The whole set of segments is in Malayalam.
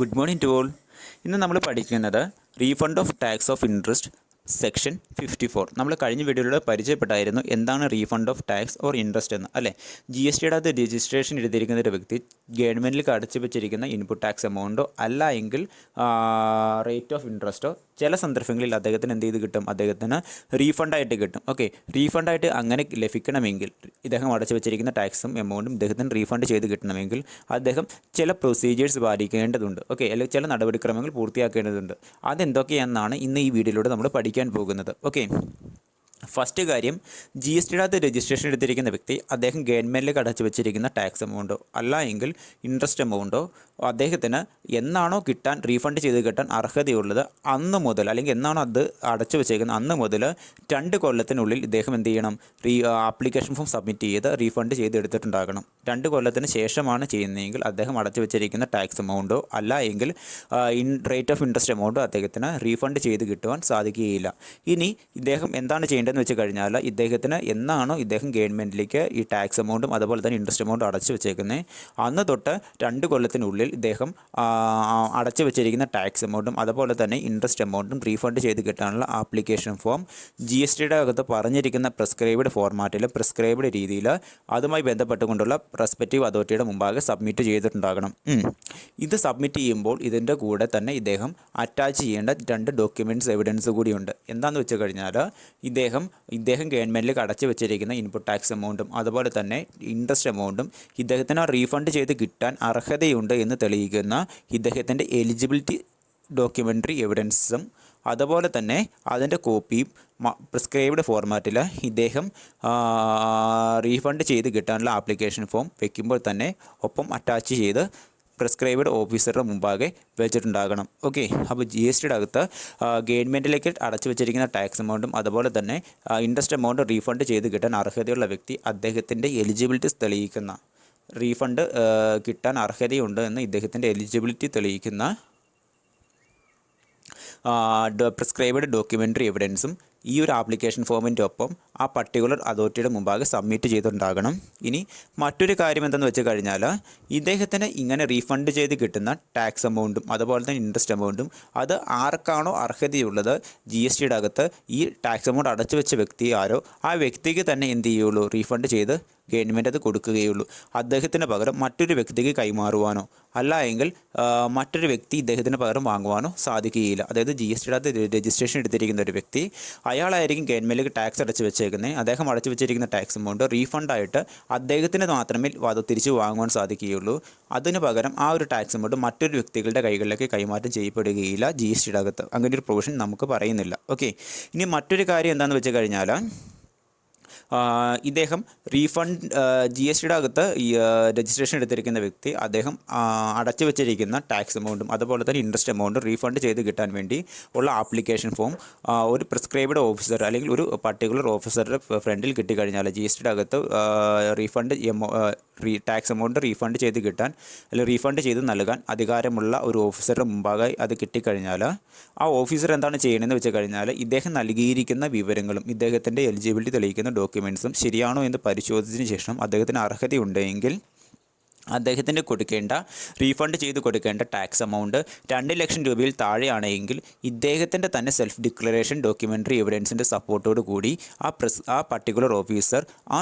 Good morning to all. ഇന്ന് നമ്മൾ പഠിക്കുന്നത് refund of tax of interest section 54. നമ്മൾ കഴിഞ്ഞ വീഡിയോയിലൂടെ പരിചയപ്പെട്ടായിരുന്നു എന്താണ് refund of tax or interest എന്ന് അല്ലേ. ജി എസ് ടിയുടെ അകത്ത് രജിസ്ട്രേഷൻ എഴുതിയിരിക്കുന്ന ഒരു വ്യക്തി ഗവൺമെൻറ്റിലേക്ക് അടച്ചു വെച്ചിരിക്കുന്ന ഇൻപുട്ട് ടാക്സ് എമൗണ്ടോ അല്ല എങ്കിൽ റേറ്റ് ഓഫ് ഇൻട്രസ്റ്റോ ചില സന്ദർഭങ്ങളിൽ അദ്ദേഹത്തിന് എന്ത് ചെയ്ത് കിട്ടും, അദ്ദേഹത്തിന് റീഫണ്ടായിട്ട് കിട്ടും. ഓക്കെ, റീഫണ്ടായിട്ട് അങ്ങനെ ലഭിക്കണമെങ്കിൽ ഇദ്ദേഹം അടച്ചു വെച്ചിരിക്കുന്ന ടാക്സും എമൗണ്ടും ഇദ്ദേഹത്തിന് റീഫണ്ട് ചെയ്ത് കിട്ടണമെങ്കിൽ അദ്ദേഹം ചില പ്രൊസീജിയേഴ്സ് പാലിക്കേണ്ടതുണ്ട്. ഓക്കെ, അല്ലെങ്കിൽ ചില നടപടിക്രമങ്ങൾ പൂർത്തിയാക്കേണ്ടതുണ്ട്. അതെന്തൊക്കെയാണെന്നാണ് ഇന്ന് ഈ വീഡിയോയിലൂടെ നമ്മൾ പഠിക്കാൻ പോകുന്നത്. ഓക്കെ, ഫസ്റ്റ് കാര്യം, ജി എസ് ടിയുടെ അകത്ത് രജിസ്ട്രേഷൻ എടുത്തിരിക്കുന്ന വ്യക്തി അദ്ദേഹം ഗവൺമെൻറ്റിലേക്ക് അടച്ചു വെച്ചിരിക്കുന്ന ടാക്സ് എമൗണ്ടോ അല്ല എങ്കിൽ ഇൻട്രസ്റ്റ് എമൗണ്ടോ അദ്ദേഹത്തിന് എന്നാണോ കിട്ടാൻ റീഫണ്ട് ചെയ്ത് കിട്ടാൻ അർഹതയുള്ളത് അന്ന് മുതൽ, അല്ലെങ്കിൽ എന്നാണോ അത് അടച്ചു വെച്ചേക്കുന്നത് അന്ന് മുതൽ 2 കൊല്ലത്തിനുള്ളിൽ ഇദ്ദേഹം എന്ത് ചെയ്യണം, ആപ്ലിക്കേഷൻ ഫോം സബ്മിറ്റ് ചെയ്ത് റീഫണ്ട് ചെയ്ത് എടുത്തിട്ടുണ്ടാകണം. 2 കൊല്ലത്തിന് ശേഷമാണ് ചെയ്യുന്നതെങ്കിൽ അദ്ദേഹം അടച്ചു വെച്ചിരിക്കുന്ന ടാക്സ് എമൗണ്ടോ അല്ല എങ്കിൽ റേറ്റ് ഓഫ് ഇൻട്രസ്റ്റ് എമൗണ്ടോ അദ്ദേഹത്തിന് റീഫണ്ട് ചെയ്ത് കിട്ടുവാൻ സാധിക്കുകയില്ല. ഇനി ഇദ്ദേഹം എന്താണ് ചെയ്യേണ്ടതെന്ന് വെച്ച് കഴിഞ്ഞാൽ, ഇദ്ദേഹത്തിന് എന്നാണോ ഇദ്ദേഹം ഗവൺമെൻറ്റിലേക്ക് ഈ ടാക്സ് എമൗണ്ടും അതുപോലെ തന്നെ ഇൻട്രസ്റ്റ് എമൗണ്ടും അടച്ചു വെച്ചേക്കുന്നത് അന്ന് തൊട്ട് 2 കൊല്ലത്തിനുള്ളിൽ ഇദ്ദേഹം അടച്ചു വെച്ചിരിക്കുന്ന ടാക്സ് എമൗണ്ടും അതുപോലെ തന്നെ ഇൻട്രസ്റ്റ് എമൗണ്ടും റീഫണ്ട് ചെയ്ത് കിട്ടാനുള്ള ആപ്ലിക്കേഷൻ ഫോം ജി എസ് ടിയുടെ അകത്ത് പറഞ്ഞിരിക്കുന്ന പ്രിസ്ക്രൈബ്ഡ് ഫോർമാറ്റിൽ പ്രിസ്ക്രൈബ്ഡ് രീതിയിൽ അതുമായി ബന്ധപ്പെട്ടുകൊണ്ടുള്ള റെസ്പെക്റ്റീവ് അതോറിറ്റിയുടെ മുമ്പാകെ സബ്മിറ്റ് ചെയ്തിട്ടുണ്ടാകണം. ഇത് സബ്മിറ്റ് ചെയ്യുമ്പോൾ ഇതിൻ്റെ കൂടെ തന്നെ ഇദ്ദേഹം അറ്റാച്ച് ചെയ്യേണ്ട 2 ഡോക്യുമെൻറ്റ്സ് എവിഡൻസ് കൂടിയുണ്ട്. എന്താണെന്ന് വെച്ച് കഴിഞ്ഞാൽ ഇദ്ദേഹം ഗവൺമെൻറ്റിലേക്ക് അടച്ചു വെച്ചിരിക്കുന്ന ഇൻപുട്ട് ടാക്സ് എമൗണ്ടും അതുപോലെ തന്നെ ഇൻട്രസ്റ്റ് എമൗണ്ടും ഇദ്ദേഹത്തിന് റീഫണ്ട് ചെയ്ത് കിട്ടാൻ അർഹതയുണ്ട് എന്ന് തെളിയിക്കുന്ന ഇദ്ദേഹത്തിൻ്റെ എലിജിബിലിറ്റി ഡോക്യുമെൻ്ററി എവിഡൻസും അതുപോലെ തന്നെ അതിൻ്റെ കോപ്പിയും പ്രിസ്ക്രൈബ്ഡ് ഫോർമാറ്റിൽ ഇദ്ദേഹം റീഫണ്ട് ചെയ്ത് കിട്ടാനുള്ള ആപ്ലിക്കേഷൻ ഫോം വയ്ക്കുമ്പോൾ തന്നെ ഒപ്പം അറ്റാച്ച് ചെയ്ത് പ്രിസ്ക്രൈബ്ഡ് ഓഫീസറുടെ മുമ്പാകെ വെച്ചിട്ടുണ്ടാകണം. ഓക്കെ, അപ്പോൾ ജി എസ് ടിയുടെ അകത്ത് ഗവൺമെൻറ്റിലേക്ക് അടച്ചു വെച്ചിരിക്കുന്ന ടാക്സ് എമൗണ്ടും അതുപോലെ തന്നെ ഇൻട്രസ്റ്റ് എമൗണ്ട് റീഫണ്ട് ചെയ്ത് കിട്ടാൻ അർഹതയുള്ള വ്യക്തി അദ്ദേഹത്തിൻ്റെ എലിജിബിലിറ്റി തെളിയിക്കുന്ന, റീഫണ്ട് കിട്ടാൻ അർഹതയുണ്ട് എന്ന് ഇദ്ദേഹത്തിൻ്റെ എലിജിബിലിറ്റി തെളിയിക്കുന്ന പ്രിസ്ക്രൈബ്ഡ് ഡോക്യുമെൻ്ററി എവിഡൻസും ഈ ഒരു ആപ്ലിക്കേഷൻ ഫോമിൻ്റെ ഒപ്പം ആ പർട്ടിക്കുലർ അതോറിറ്റിയുടെ മുമ്പാകെ സബ്മിറ്റ് ചെയ്തിട്ടുണ്ടാകണം. ഇനി മറ്റൊരു കാര്യം എന്തെന്ന് വെച്ച് കഴിഞ്ഞാൽ, ഇദ്ദേഹത്തിന് ഇങ്ങനെ റീഫണ്ട് ചെയ്ത് കിട്ടുന്ന ടാക്സ് എമൗണ്ടും അതുപോലെ തന്നെ ഇൻട്രസ്റ്റ് എമൗണ്ടും അത് ആർക്കാണോ അർഹതയുള്ളത് ജി എസ് ടിയുടെ അകത്ത് ഈ ടാക്സ് എമൗണ്ട് അടച്ചു വെച്ച വ്യക്തി ആരോ ആ വ്യക്തിക്ക് തന്നെ എന്ത് ചെയ്യുള്ളൂ, റീഫണ്ട് ചെയ്ത് ഗവൺമെൻറ് അത് കൊടുക്കുകയുള്ളൂ. അദ്ദേഹത്തിന് പകരം മറ്റൊരു വ്യക്തിക്ക് കൈമാറുവാനോ അല്ല എങ്കിൽ മറ്റൊരു വ്യക്തി ഇദ്ദേഹത്തിന് പകരം വാങ്ങുവാനോ സാധിക്കുകയില്ല. അതായത് ജി എസ് ടിയുടെ അകത്ത് രജിസ്ട്രേഷൻ എടുത്തിരിക്കുന്ന ഒരു വ്യക്തി അയാളായിരിക്കും ഗവൺമെൻറ്റിലേക്ക് ടാക്സ് അടച്ചു വെച്ചേക്കുന്നത്. അദ്ദേഹം അടച്ചു വെച്ചിരിക്കുന്ന ടാക്സ് എമൗണ്ട് റീഫണ്ടായിട്ട് അദ്ദേഹത്തിന് മാത്രമേ അത് തിരിച്ച് വാങ്ങുവാൻ സാധിക്കുകയുള്ളൂ. അതിന് പകരം ആ ഒരു ടാക്സ് എമൗണ്ട് മറ്റൊരു വ്യക്തികളുടെ കൈകളിലേക്ക് കൈമാറ്റം ചെയ്യപ്പെടുകയില്ല ജി എസ് ടിയുടെ അകത്ത്. അങ്ങനെ ഒരു പ്രൊവിഷൻ നമുക്ക് പറയുന്നില്ല. ഓക്കെ, ഇനി മറ്റൊരു കാര്യം എന്താണെന്ന് വെച്ച് കഴിഞ്ഞാൽ, ഇദ്ദേഹം റീഫണ്ട് ജി എസ് ടിയുടെ അകത്ത് ഈ രജിസ്ട്രേഷൻ എടുത്തിരിക്കുന്ന വ്യക്തി അദ്ദേഹം അടച്ചു വെച്ചിരിക്കുന്ന ടാക്സ് എമൗണ്ടും അതുപോലെ തന്നെ ഇൻട്രസ്റ്റ് എമൗണ്ടും റീഫണ്ട് ചെയ്ത് കിട്ടാൻ വേണ്ടി ഉള്ള ആപ്ലിക്കേഷൻ ഫോം ഒരു പ്രിസ്ക്രൈബ്ഡ് ഓഫീസർ അല്ലെങ്കിൽ ഒരു പർട്ടിക്കുലർ ഓഫീസറുടെ ഫ്രണ്ടിൽ കിട്ടിക്കഴിഞ്ഞാൽ, ജി എസ് ടിയുടെ അകത്ത് റീഫണ്ട് ടാക്സ് എമൗണ്ട് റീഫണ്ട് ചെയ്ത് കിട്ടാൻ അല്ലെങ്കിൽ റീഫണ്ട് ചെയ്ത് നൽകാൻ അധികാരമുള്ള ഒരു ഓഫീസറുടെ മുമ്പാകെ അത് കിട്ടിക്കഴിഞ്ഞാൽ ആ ഓഫീസർ എന്താണ് ചെയ്യണമെന്ന് വെച്ച് കഴിഞ്ഞാൽ, ഇദ്ദേഹം നൽകിയിരിക്കുന്ന വിവരങ്ങളും ഇദ്ദേഹത്തിൻ്റെ എലിജിബിലിറ്റി തെളിയിക്കുന്ന ഡോക്യുമെൻറ്റ്സും ശരിയാണോ എന്ന് പരിശോധിച്ചതിന് ശേഷം അദ്ദേഹത്തിന് അർഹതയുണ്ടെങ്കിൽ അദ്ദേഹത്തിന് കൊടുക്കേണ്ട, റീഫണ്ട് ചെയ്ത് കൊടുക്കേണ്ട ടാക്സ് എമൗണ്ട് 2 ലക്ഷം രൂപയിൽ താഴെയാണെങ്കിൽ ഇദ്ദേഹത്തിൻ്റെ തന്നെ സെൽഫ് ഡിക്ലറേഷൻ ഡോക്യുമെൻ്ററി എവിഡൻസിൻ്റെ സപ്പോർട്ടോട് കൂടി ആ പർട്ടിക്കുലർ ഓഫീസർ ആ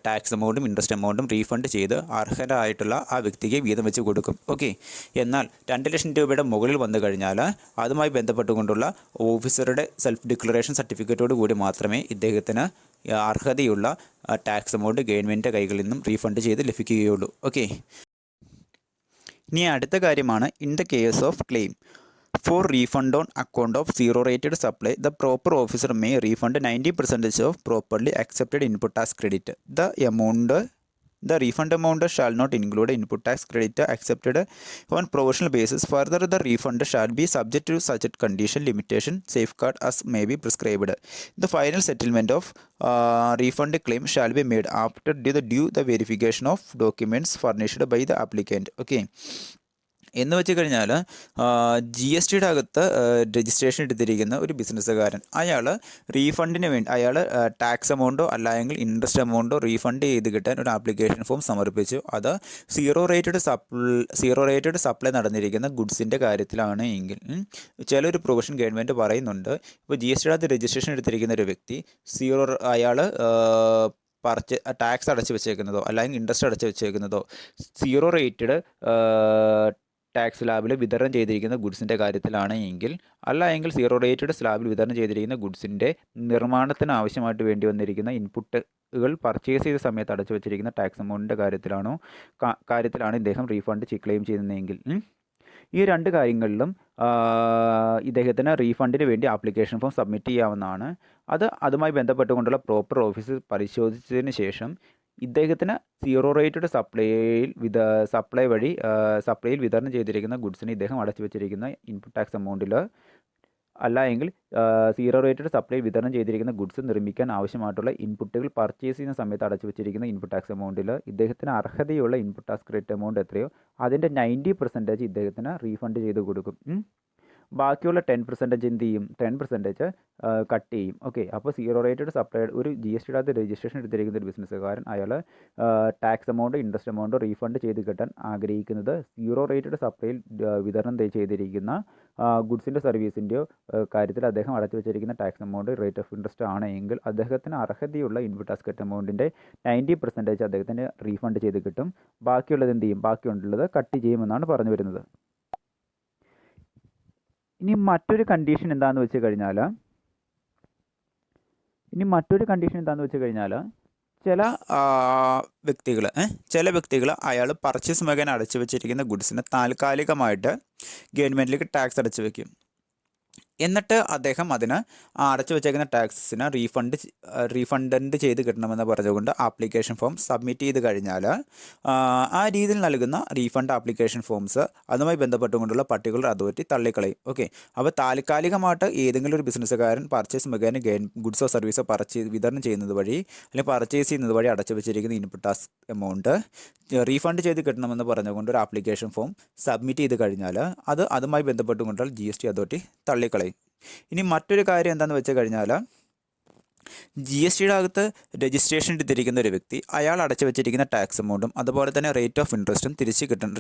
ടാക്സ് എമൗണ്ടും ഇൻട്രസ്റ്റ് എമൗണ്ടും റീഫണ്ട് ചെയ്ത് അർഹരായിട്ടുള്ള ആ വ്യക്തിക്ക് വീതം വെച്ച് കൊടുക്കും. ഓക്കെ, എന്നാൽ 2 ലക്ഷം രൂപയുടെ മുകളിൽ വന്നു കഴിഞ്ഞാൽ അതുമായി ബന്ധപ്പെട്ടുകൊണ്ടുള്ള ഓഫീസറുടെ സെൽഫ് ഡിക്ലറേഷൻ സർട്ടിഫിക്കറ്റോട് കൂടി മാത്രമേ ഇദ്ദേഹത്തിന് അർഹതയുള്ള ടാക്സ് എമൗണ്ട് ഗവൺമെൻറ്റിൻ്റെ കൈകളിൽ നിന്നും റീഫണ്ട് ചെയ്ത് ലഭിക്കുകയുള്ളൂ. ഓക്കെ, ഇനി അടുത്ത കാര്യമാണ് in the case of claim four refund on account of zero rated supply the proper officer may refund 90% of properly accepted input tax credit. The refund amount shall not include input tax credit accepted on provisional basis. Further, the refund shall be subject to such condition, limitation, safeguard as may be prescribed. The final settlement of refund claim shall be made after the verification of documents furnished by the applicant. Okay. എന്ന് വെച്ച് കഴിഞ്ഞാൽ ജി എസ് ടിയുടെ അകത്ത് രജിസ്ട്രേഷൻ എടുത്തിരിക്കുന്ന ഒരു ബിസിനസ്സുകാരൻ അയാൾ റീഫണ്ടിന് വേണ്ടി അയാൾ ടാക്സ് എമൗണ്ടോ അല്ലെങ്കിൽ ഇൻട്രസ്റ്റ് എമൗണ്ടോ റീഫണ്ട് ചെയ്ത് കിട്ടാൻ ഒരു ആപ്ലിക്കേഷൻ ഫോം സമർപ്പിച്ചു. അത് സീറോ റേറ്റഡ് സപ്ലൈ നടന്നിരിക്കുന്ന ഗുഡ്സിൻ്റെ കാര്യത്തിലാണ് എങ്കിൽ ചിലൊരു പ്രൊവിഷൻ ഗവൺമെൻറ് പറയുന്നുണ്ട്. ഇപ്പോൾ ജി എസ് ടിയുടെ അകത്ത് രജിസ്ട്രേഷൻ എടുത്തിരിക്കുന്ന ഒരു വ്യക്തി അയാൾ ടാക്സ് അടച്ചു വെച്ചേക്കുന്നതോ അല്ലെങ്കിൽ ഇൻട്രസ്റ്റ് അടച്ചു വെച്ചേക്കുന്നതോ സീറോ റേറ്റഡ് ടാക്സ് സ്ലാബിൽ വിതരണം ചെയ്തിരിക്കുന്ന ഗുഡ്സിൻ്റെ കാര്യത്തിലാണ് എങ്കിൽ എങ്കിൽ സീറോ റേറ്റഡ് സ്ലാബിൽ വിതരണം ചെയ്തിരിക്കുന്ന ഗുഡ്സിൻ്റെ നിർമ്മാണത്തിന് ആവശ്യമായിട്ട് വേണ്ടി വന്നിരിക്കുന്ന ഇൻപുട്ടുകൾ പർച്ചേസ് ചെയ്ത സമയത്ത് അടച്ചു വെച്ചിരിക്കുന്ന ടാക്സ് എമൗണ്ടിൻ്റെ കാര്യത്തിലാണ് ഇദ്ദേഹം റീഫണ്ട് ക്ലെയിം ചെയ്യുന്നതെങ്കിൽ ഈ രണ്ട് കാര്യങ്ങളിലും ഇദ്ദേഹത്തിന് റീഫണ്ടിന് വേണ്ടി ആപ്ലിക്കേഷൻ ഫോം സബ്മിറ്റ് ചെയ്യാവുന്നതാണ്. അതുമായി ബന്ധപ്പെട്ടുകൊണ്ടുള്ള പ്രോപ്പർ ഓഫീസ് പരിശോധിച്ചതിന് ശേഷം ഇദ്ദേഹത്തിന് സീറോ റേറ്റഡ് സപ്ലൈയിൽ വിതരണം ചെയ്തിരിക്കുന്ന ഗുഡ്സിന് ഇദ്ദേഹം അടച്ചു വെച്ചിരിക്കുന്ന ഇൻപുട്ട് ടാക്സ് എമൗണ്ടിൽ എങ്കിൽ സീറോ റേറ്റഡ് സപ്ലൈ വിതരണം ചെയ്തിരിക്കുന്ന ഗുഡ്സ് നിർമ്മിക്കാൻ ആവശ്യമായിട്ടുള്ള ഇൻപുട്ടുകൾ പർച്ചേസ് ചെയ്യുന്ന സമയത്ത് അടച്ചു വെച്ചിരിക്കുന്ന ഇൻപുട്ട് ടാക്സ് എമൗണ്ടിൽ ഇദ്ദേഹത്തിന് അർഹതയുള്ള ഇൻപുട്ട് ടാക്സ് ക്രെഡിറ്റ് എമൗണ്ട് എത്രയോ അതിൻ്റെ 90% ഇദ്ദേഹത്തിന് റീഫണ്ട് ചെയ്ത് കൊടുക്കും. ബാക്കിയുള്ള 10% എന്ത് ചെയ്യും? 10% കട്ട് ചെയ്യും. ഓക്കെ, അപ്പോൾ സീറോ റേറ്റഡ് സപ്ലൈ ഒരു ജി എസ് ടിയുടെ അകത്ത് രജിസ്ട്രേഷൻ എടുത്തിരിക്കുന്ന ഒരു ബിസിനസ്സുകാരൻ അയാൾ ടാക്സ് എമൗണ്ടോ ഇൻട്രസ്റ്റ് എമൗണ്ടോ റീഫണ്ട് ചെയ്ത് കിട്ടാൻ ആഗ്രഹിക്കുന്നത് സീറോ റേറ്റഡ് സപ്ലൈയിൽ വിതരണം ചെയ്തിരിക്കുന്ന ഗുഡ്സിൻ്റെ സർവീസിൻ്റെയോ കാര്യത്തിൽ അദ്ദേഹം അടച്ചു വെച്ചിരിക്കുന്ന tax amount rate of interest ആണ് എങ്കിൽ അദ്ദേഹത്തിന് അർഹതയുള്ള ഇൻപുട്ട് ടാക്സ് ക്രെഡിറ്റ് എമൗണ്ടിൻ്റെ 90% അദ്ദേഹത്തിന് റീഫണ്ട് ചെയ്ത് കിട്ടും. ബാക്കിയുള്ളത് എന്ത് ചെയ്യും? ബാക്കിയുള്ളത് കട്ട് ചെയ്യുമെന്നാണ് പറഞ്ഞു വരുന്നത്. ഇനി മറ്റൊരു കണ്ടീഷൻ എന്താണെന്ന് വെച്ച് കഴിഞ്ഞാൽ ചില വ്യക്തികൾ അയാൾ പർച്ചേസ് മുഖേന അടച്ചു വെച്ചിരിക്കുന്ന ഗുഡ്സിന് താൽക്കാലികമായിട്ട് ഗവൺമെൻറ്റിലേക്ക് ടാക്സ് അടച്ചു വയ്ക്കും. എന്നിട്ട് അദ്ദേഹം അതിന് അടച്ചു വെച്ചേക്കുന്ന ടാക്സിന് റീഫണ്ട് ചെയ്ത് കിട്ടണമെന്ന് പറഞ്ഞുകൊണ്ട് ആപ്ലിക്കേഷൻ ഫോം സബ്മിറ്റ് ചെയ്ത് കഴിഞ്ഞാൽ ആ രീതിയിൽ നൽകുന്ന റീഫണ്ട് ആപ്ലിക്കേഷൻ ഫോംസ് അതുമായി ബന്ധപ്പെട്ടുകൊണ്ടുള്ള പർട്ടിക്കുലർ അതോറിറ്റി തള്ളിക്കളയും. ഓക്കെ, അപ്പോൾ താൽക്കാലികമായിട്ട് ഏതെങ്കിലും ഒരു ബിസിനസ്സുകാരൻ പർച്ചേസ് മുഖേന ഗുഡ്സോ സർവീസോ വിതരണം ചെയ്യുന്നത് വഴി അല്ലെങ്കിൽ പർച്ചേസ് ചെയ്യുന്നത് വഴി അടച്ചു വെച്ചിരിക്കുന്ന ഇൻപുട്ട് ടാക്സ് എമൗണ്ട് റീഫണ്ട് ചെയ്ത് കിട്ടണമെന്ന് പറഞ്ഞുകൊണ്ട് ഒരു ആപ്ലിക്കേഷൻ ഫോം സബ്മിറ്റ് ചെയ്ത് കഴിഞ്ഞാൽ അതുമായി ബന്ധപ്പെട്ടുകൊണ്ടുള്ള ജി എസ് ടി അതോറിറ്റി തള്ളിക്കളയും. ഇനി മറ്റൊരു കാര്യം എന്താണെന്ന് വെച്ച് കഴിഞ്ഞാൽ ജി എസ് ടിയുടെ അകത്ത് രജിസ്ട്രേഷൻ എടുത്തിരിക്കുന്ന ഒരു വ്യക്തി അയാൾ അടച്ചു വെച്ചിരിക്കുന്ന ടാക്സ് എമൗണ്ടും അതുപോലെ തന്നെ റേറ്റ് ഓഫ് ഇൻട്രസ്റ്റും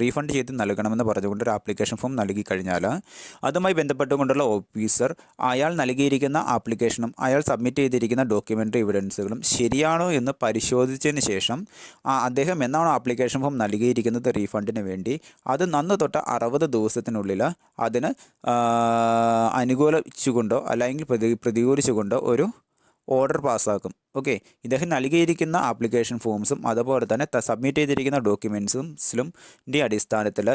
റീഫണ്ട് ചെയ്ത് നൽകണമെന്ന് പറഞ്ഞുകൊണ്ട് ഒരു ആപ്ലിക്കേഷൻ ഫോം നൽകി കഴിഞ്ഞാൽ അതുമായി ബന്ധപ്പെട്ടുകൊണ്ടുള്ള ഓഫീസർ അയാൾ നൽകിയിരിക്കുന്ന ആപ്ലിക്കേഷനും അയാൾ സബ്മിറ്റ് ചെയ്തിരിക്കുന്ന ഡോക്യുമെൻ്ററി എവിഡൻസുകളും ശരിയാണോ എന്ന് പരിശോധിച്ചതിന് ശേഷം അദ്ദേഹം എന്നാണോ ആപ്ലിക്കേഷൻ ഫോം നൽകിയിരിക്കുന്നത് റീഫണ്ടിന് വേണ്ടി അത് നന്ന് തൊട്ട് 60 ദിവസത്തിനുള്ളിൽ അതിന് അനുകൂലിച്ചുകൊണ്ടോ അല്ലെങ്കിൽ പ്രതികൂലിച്ചുകൊണ്ടോ ഒരു ഓർഡർ പാസ്സാക്കും. ഓക്കെ, ഇദ്ദേഹം നൽകിയിരിക്കുന്ന ആപ്ലിക്കേഷൻ ഫോംസും അതുപോലെ തന്നെ സബ്മിറ്റ് ചെയ്തിരിക്കുന്ന ഡോക്യുമെൻറ്റ്സിൻ്റെ അടിസ്ഥാനത്തിൽ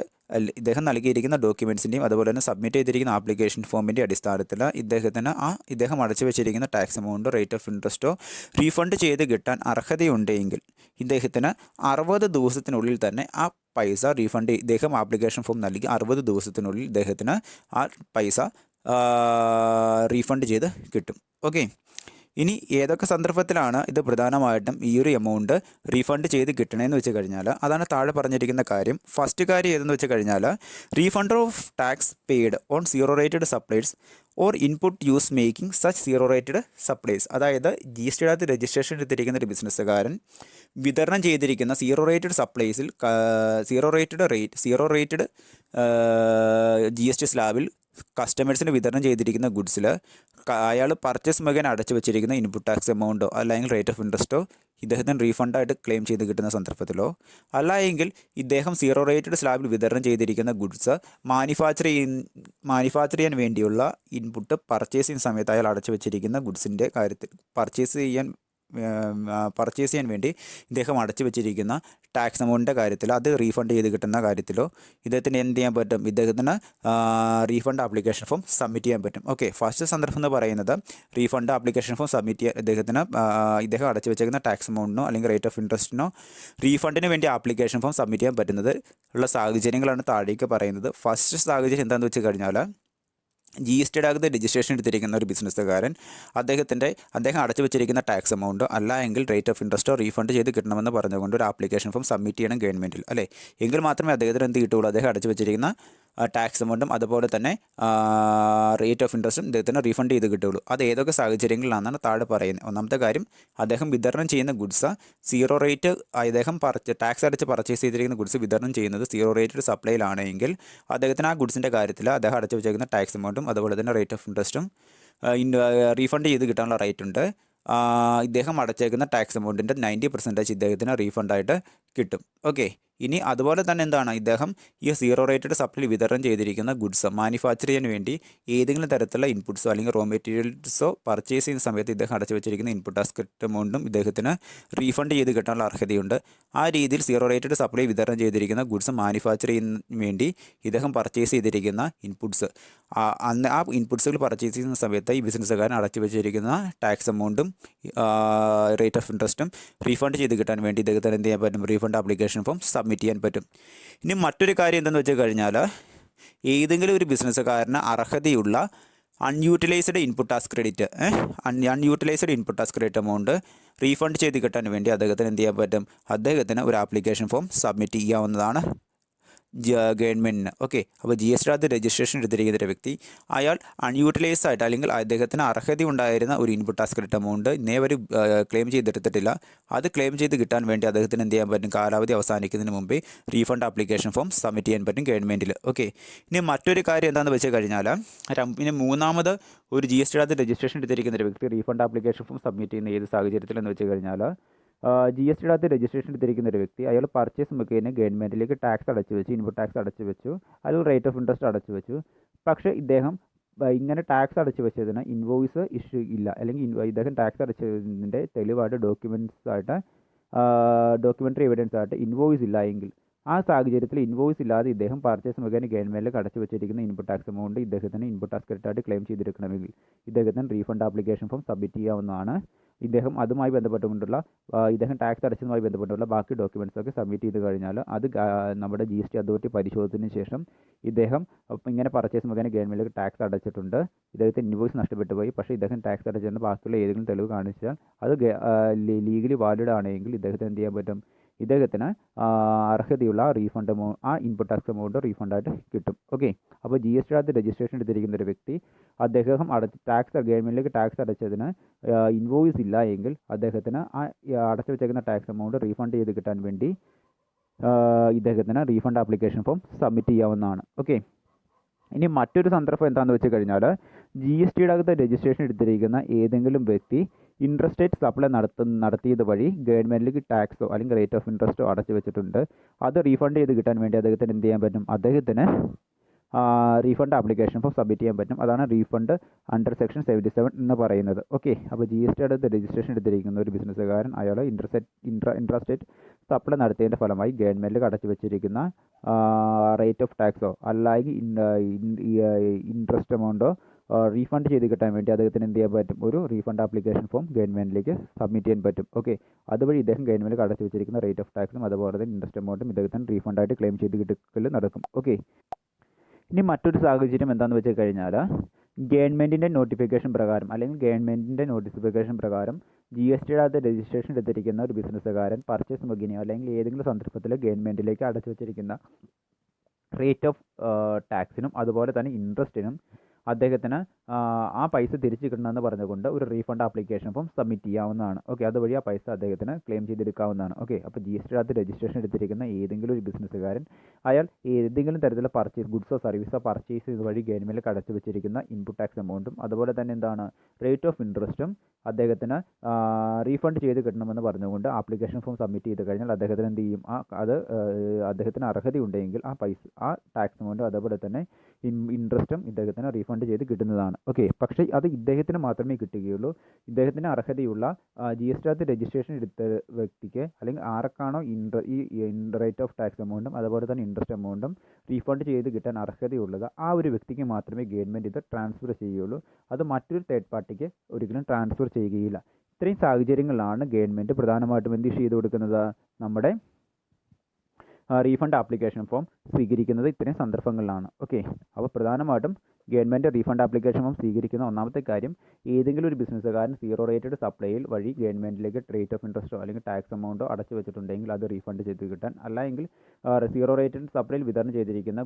ഇദ്ദേഹം നൽകിയിരിക്കുന്ന ഡോക്യുമെൻറ്റ്സിൻ്റെയും അതുപോലെ തന്നെ സബ്മിറ്റ് ചെയ്തിരിക്കുന്ന ആപ്ലിക്കേഷൻ ഫോമിൻ്റെ അടിസ്ഥാനത്തിൽ ഇദ്ദേഹം അടച്ചു വെച്ചിരിക്കുന്ന ടാക്സ് എമൗണ്ടോ റേറ്റ് ഓഫ് ഇൻട്രസ്റ്റോ റീഫണ്ട് ചെയ്ത് കിട്ടാൻ അർഹതയുണ്ടെങ്കിൽ ഇദ്ദേഹത്തിന് 60 ദിവസത്തിനുള്ളിൽ തന്നെ ആ പൈസ ഇദ്ദേഹം ആപ്ലിക്കേഷൻ ഫോം നൽകി 60 ദിവസത്തിനുള്ളിൽ ഇദ്ദേഹത്തിന് ആ പൈസ റീഫണ്ട് ചെയ്ത് കിട്ടും. ഓക്കെ, ഇനി ഏതൊക്കെ സന്ദർഭത്തിലാണ് ഇത് പ്രധാനമായിട്ടും ഈ ഒരു എമൗണ്ട് റീഫണ്ട് ചെയ്ത് കിട്ടണമെന്ന് വെച്ച് കഴിഞ്ഞാൽ അതാണ് താഴെ പറഞ്ഞിരിക്കുന്ന കാര്യം. ഫസ്റ്റ് കാര്യം ഏതെന്ന് വെച്ച് കഴിഞ്ഞാൽ refund of tax paid on zero rated supplies or input use making such zero rated supplies. അതായത് ജി എസ് ടിയുടെ അകത്ത് രജിസ്ട്രേഷൻ എടുത്തിരിക്കുന്ന ഒരു ബിസിനസ്സുകാരൻ വിതരണം ചെയ്തിരിക്കുന്ന സീറോ റേറ്റഡ് സപ്ലൈസിൽ zero rated G S T സ്ലാബിൽ കസ്റ്റമേഴ്സിന് വിതരണം ചെയ്തിരിക്കുന്ന ഗുഡ്സിൽ അയാൾ പർച്ചേസ് മുഖേന അടച്ചു വെച്ചിരിക്കുന്ന ഇൻപുട്ട് ടാക്സ് എമൗണ്ടോ അല്ലെങ്കിൽ റേറ്റ് ഓഫ് ഇൻട്രസ്റ്റോ ഇദ്ദേഹത്തിന് റീഫണ്ടായിട്ട് ക്ലെയിം ചെയ്ത് കിട്ടുന്ന സന്ദർഭത്തിലോ എങ്കിൽ ഇദ്ദേഹം സീറോ റേറ്റഡ് സ്ലാബിൽ വിതരണം ചെയ്തിരിക്കുന്ന ഗുഡ്സ് മാനുഫാക്ചർ ചെയ്യാൻ വേണ്ടിയുള്ള ഇൻപുട്ട് പർച്ചേസ് ചെയ്യുന്ന സമയത്ത് അയാൾ അടച്ചു വെച്ചിരിക്കുന്ന ഗുഡ്സിൻ്റെ കാര്യത്തിൽ പർച്ചേസ് ചെയ്യാൻ വേണ്ടി ഇദ്ദേഹം അടച്ചു വെച്ചിരിക്കുന്ന ടാക്സ് എമൗണ്ടിൻ്റെ കാര്യത്തിൽ അത് റീഫണ്ട് ചെയ്ത് കിട്ടുന്ന കാര്യത്തിലോ ഇദ്ദേഹത്തിന് എന്ത് ചെയ്യാൻ പറ്റും? ഇദ്ദേഹത്തിന് റീഫണ്ട് ആപ്ലിക്കേഷൻ ഫോം സബ്മിറ്റ് ചെയ്യാൻ പറ്റും. ഓക്കെ, ഫസ്റ്റ് സന്ദർഭം എന്ന് പറയുന്നത് റീഫണ്ട് ആപ്ലിക്കേഷൻ ഫോം സബ്മിറ്റ് ചെയ്യാൻ ഇദ്ദേഹം അടച്ചു വെച്ചിരിക്കുന്ന ടാക്സ് എമൗണ്ടിനോ അല്ലെങ്കിൽ റേറ്റ് ഓഫ് ഇൻട്രസ്റ്റിനോ റീഫണ്ടിന് വേണ്ടി ആപ്ലിക്കേഷൻ ഫോം സബ്മിറ്റ് ചെയ്യാൻ പറ്റുന്നത് ഉള്ള സാഹചര്യങ്ങളാണ് താഴേക്ക് പറയുന്നത്. ഫസ്റ്റ് സാഹചര്യം എന്താണെന്ന് വെച്ച് കഴിഞ്ഞാൽ GSTയുടെ അകത്ത് രജിസ്ട്രേഷൻ എടുത്തിരിക്കുന്ന ഒരു ബിസിനസ്സുകാരൻ അദ്ദേഹം അടച്ചു വെച്ചിരിക്കുന്ന ടാക്സ് എമൗണ്ട് അല്ല എങ്കിൽ റേറ്റ് ഓഫ് ഇൻട്രസ്റ്റോ റീഫണ്ട് ചെയ്ത് കിട്ടണമെന്ന് പറഞ്ഞുകൊണ്ട് ഒരു ആപ്ലിക്കേഷൻ ഫോം സബ്മിറ്റ് ചെയ്യണം ഗവൺമെൻറ്റിൽ, അല്ലേ? എങ്കിൽ മാത്രമേ അദ്ദേഹത്തിന് എന്ത് കിട്ടുകയുള്ളൂ? അദ്ദേഹം അടച്ചു വെച്ചിരിക്കുന്ന ടാക്സ് എമൗണ്ടും അതുപോലെ തന്നെ റേറ്റ് ഓഫ് ഇൻട്രസ്റ്റും അദ്ദേഹത്തിന് റീഫണ്ട് ചെയ്ത് കിട്ടുകയുള്ളൂ. അത് ഏതൊക്കെ സാഹചര്യങ്ങളിലാണെന്നാണ് താഴെ പറയുന്നത്. ഒന്നാമത്തെ കാര്യം, അദ്ദേഹം വിതരണം ചെയ്യുന്ന ഗുഡ്സ് സീറോ റേറ്റ്, അദ്ദേഹം ടാക്സ് അടച്ച് പർച്ചേസ് ചെയ്തിരിക്കുന്ന ഗുഡ്സ് വിതരണം ചെയ്യുന്നത് സീറോ റേറ്റഡ് സപ്ലൈയിലാണെങ്കിൽ അദ്ദേഹത്തിന് ആ ഗുഡ്സിൻ്റെ കാര്യത്തിൽ അദ്ദേഹം അടച്ചു വെച്ചിരിക്കുന്ന ടാക്സ് എമൗണ്ടും അതുപോലെ തന്നെ റേറ്റ് ഓഫ് ഇൻട്രസ്റ്റും റീഫണ്ട് ചെയ്ത് കിട്ടാനുള്ള റൈറ്റ് ഉണ്ട്. ഇദ്ദേഹം അടച്ചേക്കുന്ന ടാക്സ് എമൗണ്ടിൻ്റെ 90% ഇദ്ദേഹത്തിന് റീഫണ്ടായിട്ട് കിട്ടും. ഓക്കെ, ഇനി അതുപോലെ തന്നെ എന്താണ്, ഇദ്ദേഹം ഈ സീറോ റേറ്റഡ് സപ്ലൈ വിതരണം ചെയ്തിരിക്കുന്ന ഗുഡ്സ് മാനുഫാക്ചർ ചെയ്യാൻ വേണ്ടി ഏതെങ്കിലും തരത്തിലുള്ള ഇൻപുട്സോ അല്ലെങ്കിൽ റോ മെറ്റീരിയൽസോ പർച്ചേസ് ചെയ്യുന്ന സമയത്ത് ഇദ്ദേഹം അടച്ചു വെച്ചിരിക്കുന്ന ഇൻപുട്ട് ടാക്സ് എമൗണ്ടും ഇദ്ദേഹത്തിന് റീഫണ്ട് ചെയ്ത് കിട്ടാനുള്ള അർഹതയുണ്ട്. ആ രീതിയിൽ സീറോ റേറ്റഡ് സപ്ലൈ വിതരണം ചെയ്തിരിക്കുന്ന ഗുഡ്സ് മാനുഫാക്ചർ ചെയ്യുന്ന വേണ്ടി ഇദ്ദേഹം പർച്ചേസ് ചെയ്തിരിക്കുന്ന ഇൻപുട്സ്, ആ ഇൻപുട്സുകൾ പർച്ചേസ് ചെയ്യുന്ന സമയത്ത് ഈ ബിസിനസ്സുകാരൻ അടച്ചു വെച്ചിരിക്കുന്ന ടാക്സ് എമൗണ്ടും റേറ്റ് ഓഫ് ഇൻട്രസ്റ്റും റീഫണ്ട് ചെയ്ത് കിട്ടാൻ വേണ്ടി ഇദ്ദേഹത്തിന് എന്ത് ചെയ്യാൻ പറ്റും? റീഫണ്ട് ആപ്ലിക്കേഷൻ ഫോം സബ്മിറ്റ് ചെയ്യാൻ പറ്റും. ഇനി മറ്റൊരു കാര്യം എന്തെന്ന് വെച്ച് കഴിഞ്ഞാൽ, ഏതെങ്കിലും ഒരു ബിസിനസ്സുകാരന് അർഹതയുള്ള unutilised input tax credit amount refund ചെയ്ത് കിട്ടാൻ വേണ്ടി അദ്ദേഹത്തിന് എന്ത് ചെയ്യാൻ പറ്റും? അദ്ദേഹത്തിന് ഒരു ആപ്ലിക്കേഷൻ ഫോം സബ്മിറ്റ് ചെയ്യാവുന്നതാണ് ഗവൺമെൻറ്റിന്. ഓക്കെ, അപ്പോൾ GSTയുടെ രജിസ്ട്രേഷൻ എടുത്തിരിക്കുന്ന ഒരു വ്യക്തി അയാൾ അൺയൂട്ടിലൈസ്ഡ് ആയിട്ട് അല്ലെങ്കിൽ അദ്ദേഹത്തിന് അർഹത ഉണ്ടായിരുന്ന ഒരു ഇൻപുട്ട് ടാക്സ് ക്രെഡിറ്റ് എമൗണ്ട് ഇന്നേവരെ ക്ലെയിം ചെയ്തെടുത്തിട്ടില്ല. അത് ക്ലെയിം ചെയ്ത് കിട്ടാൻ വേണ്ടി അദ്ദേഹത്തിന് എന്ത് ചെയ്യാൻ പറ്റും? കാലാവധി അവസാനിക്കുന്നതിന് മുമ്പേ റീഫണ്ട് ആപ്ലിക്കേഷൻ ഫോം സബ്മിറ്റ് ചെയ്യാൻ പറ്റും ഗവൺമെൻറ്റിൽ. ഓക്കെ, ഇനി മറ്റൊരു കാര്യം എന്താണെന്ന് വെച്ച് കഴിഞ്ഞാൽ, ഇനി മൂന്നാമത് ഒരു GSTയുടെ രജിസ്ട്രേഷൻ എടുത്തിരിക്കുന്ന ഒരു വ്യക്തി റീഫണ്ട് ആപ്ലിക്കേഷൻ ഫോം സബ്മിറ്റ് ചെയ്യുന്ന ഏത് സാഹചര്യത്തിലെന്ന് വെച്ച് കഴിഞ്ഞാൽ, GSTയുടെ രജിസ്ട്രേഷൻ എടുത്തിരിക്കുന്ന ഒരു വ്യക്തി അയാൾ പർച്ചേസ് മുഖേന ഗവൺമെൻറ്റിലേക്ക് ടാക്സ് അടച്ചു വെച്ചു, ഇൻപുട്ട് ടാക്സ് അടച്ചു വെച്ചു, അതിൽ റേറ്റ് ഓഫ് ഇൻട്രസ്റ്റ് അടച്ചു വെച്ചു. പക്ഷേ ഇദ്ദേഹം ഇങ്ങനെ ടാക്സ് അടച്ചു വെച്ചതിന് ഇൻവോയ്സ് ഇഷ്യൂ ഇല്ല, അല്ലെങ്കിൽ ഇദ്ദേഹം ടാക്സ് അടച്ചതിൻ്റെ തെളിവായിട്ട് ഡോക്യുമെൻ്ററി എവിഡൻസ് ആയിട്ട് ഇൻവോയ്സ് ഇല്ല എങ്കിൽ, ആ സാഹചര്യത്തിൽ ഇൻവോയ്സ് ഇല്ലാതെ ഇദ്ദേഹം പർച്ചേസ് മുഖേന ഗവൺമെൻറ്റിലേക്ക് അടച്ചു വെച്ചിരിക്കുന്ന ഇൻപുട്ട് ടാക്സ് എമൗണ്ട് ഇദ്ദേഹത്തിന് ഇൻപുട്ട് ടാക്സ് ക്രെഡിറ്റായിട്ട് ക്ലെയിം ചെയ്തെടുക്കണമെങ്കിൽ ഇദ്ദേഹത്തിന് റീഫണ്ട് ആപ്ലിക്കേഷൻ ഫോം സബ്മിറ്റ് ചെയ്യാവുന്നതാണ്. ഇദ്ദേഹം അതുമായി ബന്ധപ്പെട്ടുകൊണ്ടുള്ള ഇദ്ദേഹം ടാക്സ് അടച്ചതുമായി ബന്ധപ്പെട്ടുള്ള ബാക്കി ഡോക്യുമെൻറ്റ്സൊക്കെ സബ്മിറ്റ് ചെയ്ത് കഴിഞ്ഞാൽ അത് നമ്മുടെ GST അതോറിറ്റി പരിശോധനയ്ക്ക് ശേഷം ഇദ്ദേഹം ഇങ്ങനെ പർച്ചേസ് മുഖേന ഗവൺമെൻറ്റിലേക്ക് ടാക്സ് അടച്ചിട്ടുണ്ട്, ഇദ്ദേഹത്തിന് ഇൻവോയ്സ് നഷ്ടപ്പെട്ടു പോയി, പക്ഷേ ഇദ്ദേഹം ടാക്സ് അടച്ചതിന് ബാക്കിയുള്ള ഏതെങ്കിലും തെളിവ് കാണിച്ചാൽ അത് ലീഗലി വാലിഡ് ആണെങ്കിൽ ഇദ്ദേഹത്തിന് എന്ത് ചെയ്യാൻ പറ്റും? ഇദ്ദേഹത്തിന് അർഹതയുള്ള റീഫണ്ട് ആ ഇൻപുട്ട് ടാക്സ് എമൗണ്ട് റീഫണ്ടായിട്ട് കിട്ടും. ഓക്കെ, അപ്പോൾ GSTയുടെ രജിസ്ട്രേഷൻ എടുത്തിരിക്കുന്ന ഒരു വ്യക്തി അദ്ദേഹം ഗവൺമെൻറ്റിലേക്ക് ടാക്സ് അടച്ചതിന് ഇൻവോയ്സ് ഇല്ല എങ്കിൽ അദ്ദേഹത്തിന് ആ അടച്ചു വെച്ചേക്കുന്ന ടാക്സ് എമൗണ്ട് റീഫണ്ട് ചെയ്ത് കിട്ടാൻ വേണ്ടി ഇദ്ദേഹത്തിന് റീഫണ്ട് ആപ്ലിക്കേഷൻ ഫോം സബ്മിറ്റ് ചെയ്യാവുന്നതാണ്. ഓക്കെ, ഇനി മറ്റൊരു സന്ദർഭം എന്താണെന്ന് വെച്ച് കഴിഞ്ഞാൽ, GSTയുടെ അകത്ത് രജിസ്ട്രേഷൻ എടുത്തിരിക്കുന്ന ഏതെങ്കിലും വ്യക്തി ഇൻട്രസ്റ്റ് സപ്ലൈ നടത്തിയത് വഴി ഗവൺമെൻറ്റിലേക്ക് ടാക്സോ അല്ലെങ്കിൽ റേറ്റ് ഓഫ് ഇൻട്രസ്റ്റോ അടച്ചു വെച്ചിട്ടുണ്ട്. അത് റീഫണ്ട് ചെയ്ത് കിട്ടാൻ വേണ്ടി അദ്ദേഹത്തിന് എന്ത് ചെയ്യാൻ പറ്റും? അദ്ദേഹത്തിന് റീഫണ്ട് ആപ്ലിക്കേഷൻ ഫോം സബ്മിറ്റ് ചെയ്യാൻ പറ്റും. അതാണ് റീഫണ്ട് അണ്ടർ സെക്ഷൻ 77 എന്ന് പറയുന്നത്. ഓക്കെ, അപ്പോൾ GSTയുടെ രജിസ്ട്രേഷൻ എടുത്തിരിക്കുന്ന ഒരു ബിസിനസ്സുകാരൻ അയാൾ ഇൻട്രസ്റ്റേറ്റ് സപ്ലൈ നടത്തിയതിൻ്റെ ഫലമായി ഗവൺമെൻറ്റിലേക്ക് അടച്ചു വെച്ചിരിക്കുന്ന റേറ്റ് ഓഫ് ടാക്സോ അല്ലെങ്കിൽ ഇൻട്രസ്റ്റ് എമൗണ്ടോ റീഫണ്ട് ചെയ്ത് കിട്ടാൻ വേണ്ടി അദ്ദേഹത്തിന് എന്ത് ചെയ്യാൻ പറ്റും? ഒരു റീഫണ്ട് ആപ്ലിക്കേഷൻ ഫോം ഗവൺമെൻറ്റിലേക്ക് സബ്മിറ്റ് ചെയ്യാൻ പറ്റും. ഓക്കെ, അതുവഴി ഇദ്ദേഹം ഗവൺമെൻറ്റിലേക്ക് അടച്ചു വെച്ചിരിക്കുന്ന റേറ്റ് ഓഫ് ടാക്സും അതുപോലെ തന്നെ ഇൻട്രസ്റ്റ് എമൗണ്ടും ഇദ്ദേഹത്തിന് റീഫണ്ടായിട്ട് ക്ലെയിം ചെയ്ത് കിട്ടൽ നടക്കും. ഓക്കെ, ഇനി മറ്റൊരു സാഹചര്യം എന്താണെന്ന് വെച്ച് കഴിഞ്ഞാൽ, ഗവൺമെൻറ്റിൻ്റെ നോട്ടിഫിക്കേഷൻ പ്രകാരം അല്ലെങ്കിൽ ഗവൺമെൻറ്റിൻ്റെ നോട്ടിഫിക്കേഷൻ പ്രകാരം GSTയുടെ രജിസ്ട്രേഷൻ എടുത്തിരിക്കുന്ന ഒരു ബിസിനസ്സുകാരൻ പർച്ചേസ് മുഖേനയോ അല്ലെങ്കിൽ ഏതെങ്കിലും സന്ദർഭത്തിൽ ഗവൺമെൻറ്റിലേക്ക് അടച്ചു വെച്ചിരിക്കുന്ന റേറ്റ് ഓഫ് ടാക്സിനും അതുപോലെ തന്നെ ഇൻട്രസ്റ്റിനും അദ്ദേഹത്തിന് ആ പൈസ തിരിച്ചു കിട്ടണമെന്ന് പറഞ്ഞുകൊണ്ട് ഒരു റീഫണ്ട് ആപ്ലിക്കേഷൻ ഫോം സബ്മിറ്റ് ചെയ്യാവുന്നതാണ്. ഓക്കെ, അതുവഴി ആ പൈസ അദ്ദേഹത്തിന് ക്ലെയിം ചെയ്തെടുക്കാവുന്നതാണ്. ഓക്കെ, അപ്പോൾ GSTയുടെ രജിസ്ട്രേഷൻ എടുത്തിരിക്കുന്ന ഏതെങ്കിലും ഒരു ബിസിനസ്സുകാരൻ അയാൾ ഏതെങ്കിലും തരത്തിലുള്ള ഗുഡ്സോ സർവീസോ പർച്ചേസ് ചെയ്ത് വഴി ഗവൺമെൻറ്റിൽ അടച്ചു വെച്ചിരിക്കുന്ന ഇൻപുട്ട് ടാക്സ് എമൗണ്ടും അതുപോലെ തന്നെ എന്താണ് റേറ്റ് ഓഫ് ഇൻട്രസ്റ്റും അദ്ദേഹത്തിന് റീഫണ്ട് ചെയ്ത് കിട്ടണമെന്ന് പറഞ്ഞുകൊണ്ട് ആപ്ലിക്കേഷൻ ഫോം സബ്മിറ്റ് ചെയ്ത് കഴിഞ്ഞാൽ അദ്ദേഹത്തിന് എന്ത് ചെയ്യും? അത് അദ്ദേഹത്തിന് അർഹതയുണ്ടെങ്കിൽ ആ ടാക്സ് എമൗണ്ടും അതുപോലെ തന്നെ ഇൻട്രസ്റ്റും ഇദ്ദേഹത്തിന് റീഫണ്ട് ചെയ്ത് കിട്ടുന്നതാണ്. ഓക്കെ, പക്ഷേ അത് ഇദ്ദേഹത്തിന് മാത്രമേ കിട്ടുകയുള്ളൂ. ഇദ്ദേഹത്തിന് അർഹതയുള്ള GSTയുടെ രജിസ്ട്രേഷൻ എടുത്ത വ്യക്തിക്ക് അല്ലെങ്കിൽ ആർക്കാണോ റേറ്റ് ഓഫ് ടാക്സ് എമൗണ്ടും അതുപോലെ തന്നെ ഇൻട്രസ്റ്റ് എമൗണ്ടും റീഫണ്ട് ചെയ്ത് കിട്ടാൻ അർഹതയുള്ളത് ആ ഒരു വ്യക്തിക്ക് മാത്രമേ ഗവൺമെൻറ് ഇത് ട്രാൻസ്ഫർ ചെയ്യുകയുള്ളൂ. അത് മറ്റൊരു തേർഡ് പാർട്ടിക്ക് ഒരിക്കലും ട്രാൻസ്ഫർ ചെയ്യുകയില്ല. ഇത്രയും സാഹചര്യങ്ങളിലാണ് ഗവൺമെൻറ് പ്രധാനമായിട്ടും എന്ത് ചെയ്ത് കൊടുക്കുന്നത്? നമ്മുടെ റീഫണ്ട് ആപ്ലിക്കേഷൻ ഫോം സ്വീകരിക്കുന്നത് ഇത്രയും സന്ദർഭങ്ങളിലാണ്. ഓക്കെ, അപ്പോൾ പ്രധാനമായിട്ടും ഗവൺമെൻറ് റീഫണ്ട് ആപ്ലിക്കേഷൻ ഫോം സ്വീകരിക്കുന്ന ഒന്നാമത്തെ കാര്യം, ഏതെങ്കിലും ഒരു ബിസിനസ്സുകാരൻ സീറോ റേറ്റഡ് സപ്ലൈയിൽ വഴി ഗവൺമെൻറ്റിലേക്ക് റേറ്റ് ഓഫ് ഇൻട്രസ്റ്റോ അല്ലെങ്കിൽ ടാക്സ് എമൗണ്ടോ അടച്ചു വെച്ചിട്ടുണ്ടെങ്കിൽ അത് റീഫണ്ട് ചെയ്ത് കിട്ടാൻ, അല്ലെങ്കിൽ സീറോ റേറ്റഡ് സപ്ലൈയിൽ വിതരണം ചെയ്തിരിക്കുന്ന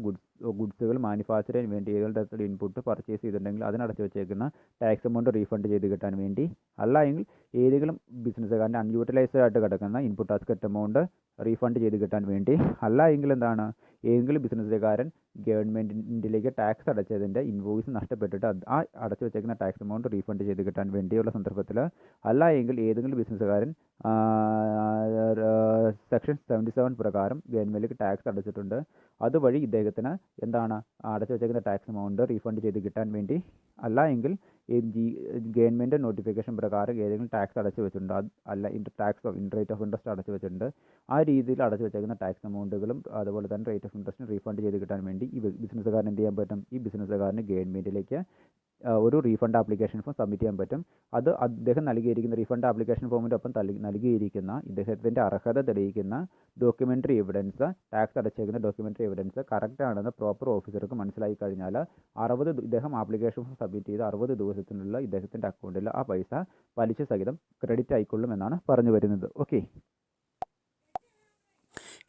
ഗുഡ്സുകൾ മാനുഫാക്ചറിന് വേണ്ടി ഏതെങ്കിലും തരത്തിലുള്ള ഇൻപുട്ട് പർച്ചേസ് ചെയ്തിട്ടുണ്ടെങ്കിൽ അതിനടച്ചു വെച്ചേക്കുന്ന ടാക്സ് എമൗണ്ട് റീഫണ്ട് ചെയ്ത് കിട്ടാൻ വേണ്ടി, അല്ലെങ്കിൽ ഏതെങ്കിലും ബിസിനസ്സുകാരൻ്റെ അൺയൂട്ടിലൈസ്ഡ് ആയിട്ട് കിടക്കുന്ന ഇൻപുട്ട് ടാക്സ് എമൗണ്ട് റീഫണ്ട് ചെയ്ത് കിട്ടാൻ വേണ്ടി, അല്ല എങ്കിൽ എന്താണ്, ഏതെങ്കിലും ബിസിനസ്സുകാരൻ ഗവൺമെൻറ്റിലേക്ക് ടാക്സ് അടച്ചതിൻ്റെ ഇൻവോയ്സ് നഷ്ടപ്പെട്ടിട്ട് ആ അടച്ചു വെച്ചേക്കുന്ന ടാക്സ് എമൗണ്ട് റീഫണ്ട് ചെയ്ത് കിട്ടാൻ വേണ്ടിയുള്ള സന്ദർഭത്തിൽ, അല്ല എങ്കിൽ ഏതെങ്കിലും ബിസിനസ്സുകാരൻ സെക്ഷൻ 77 പ്രകാരം ഗവൺമെൻറ്റിലേക്ക് ടാക്സ് അടച്ചിട്ടുണ്ട്, അതുവഴി ഇദ്ദേഹത്തിന് എന്താണ് അടച്ചു വെച്ചേക്കുന്ന ടാക്സ് എമൗണ്ട് റീഫണ്ട് ചെയ്ത് കിട്ടാൻ വേണ്ടി, അല്ല എങ്കിൽ ഗവൺമെൻറ് നോട്ടിഫിക്കേഷൻ പ്രകാരം ഏതെങ്കിലും ടാക്സ് അടച്ചു വെച്ചിട്ടുണ്ട്, അല്ല റേറ്റ് ഓഫ് ഇൻട്രസ്റ്റ് അടച്ചു വെച്ചിട്ടുണ്ട്, ആ രീതിയിൽ അടച്ചു വെച്ചേക്കുന്ന ടാക്സ് എമൗണ്ടുകളും അതുപോലെ തന്നെ റേറ്റ് ഓഫ് ഇൻട്രസ്റ്റിന് റീഫണ്ട് ചെയ്ത് കിട്ടാൻ വേണ്ടി ഈ ബിസിനസ്സുകാരൻ എന്ത് ചെയ്യാൻ പറ്റും, ഈ ബിസിനസ്സുകാരന് ഗവൺമെൻറ്റിലേക്ക് ഒരു റീഫണ്ട് ആപ്ലിക്കേഷൻ ഫോം സബ്മിറ്റ് ചെയ്യാൻ പറ്റും. അത് അദ്ദേഹം നൽകിയിരിക്കുന്ന റീഫണ്ട് ആപ്ലിക്കേഷൻ ഫോമിൻ്റെ ഒപ്പം നൽകിയിരിക്കുന്ന ഇദ്ദേഹത്തിൻ്റെ അർഹത തെളിയിക്കുന്ന ഡോക്യുമെൻ്ററി എവിഡൻസ്, ടാക്സ് അടച്ചേക്കുന്ന ഡോക്യുമെൻ്ററി എവിഡൻസ് കറക്റ്റ് ആണെന്ന് പ്രോപ്പർ ഓഫീസർക്ക് മനസ്സിലായി കഴിഞ്ഞാൽ ഇദ്ദേഹം ആപ്ലിക്കേഷൻ ഫോം സബ്മിറ്റ് ചെയ്ത് 60 ദിവസത്തിനുള്ള ഇദ്ദേഹത്തിൻ്റെ അക്കൗണ്ടിൽ ആ പൈസ പലിശ സഹിതം ക്രെഡിറ്റ് ആയിക്കൊള്ളുമെന്നാണ് പറഞ്ഞു വരുന്നത്. ഓക്കെ,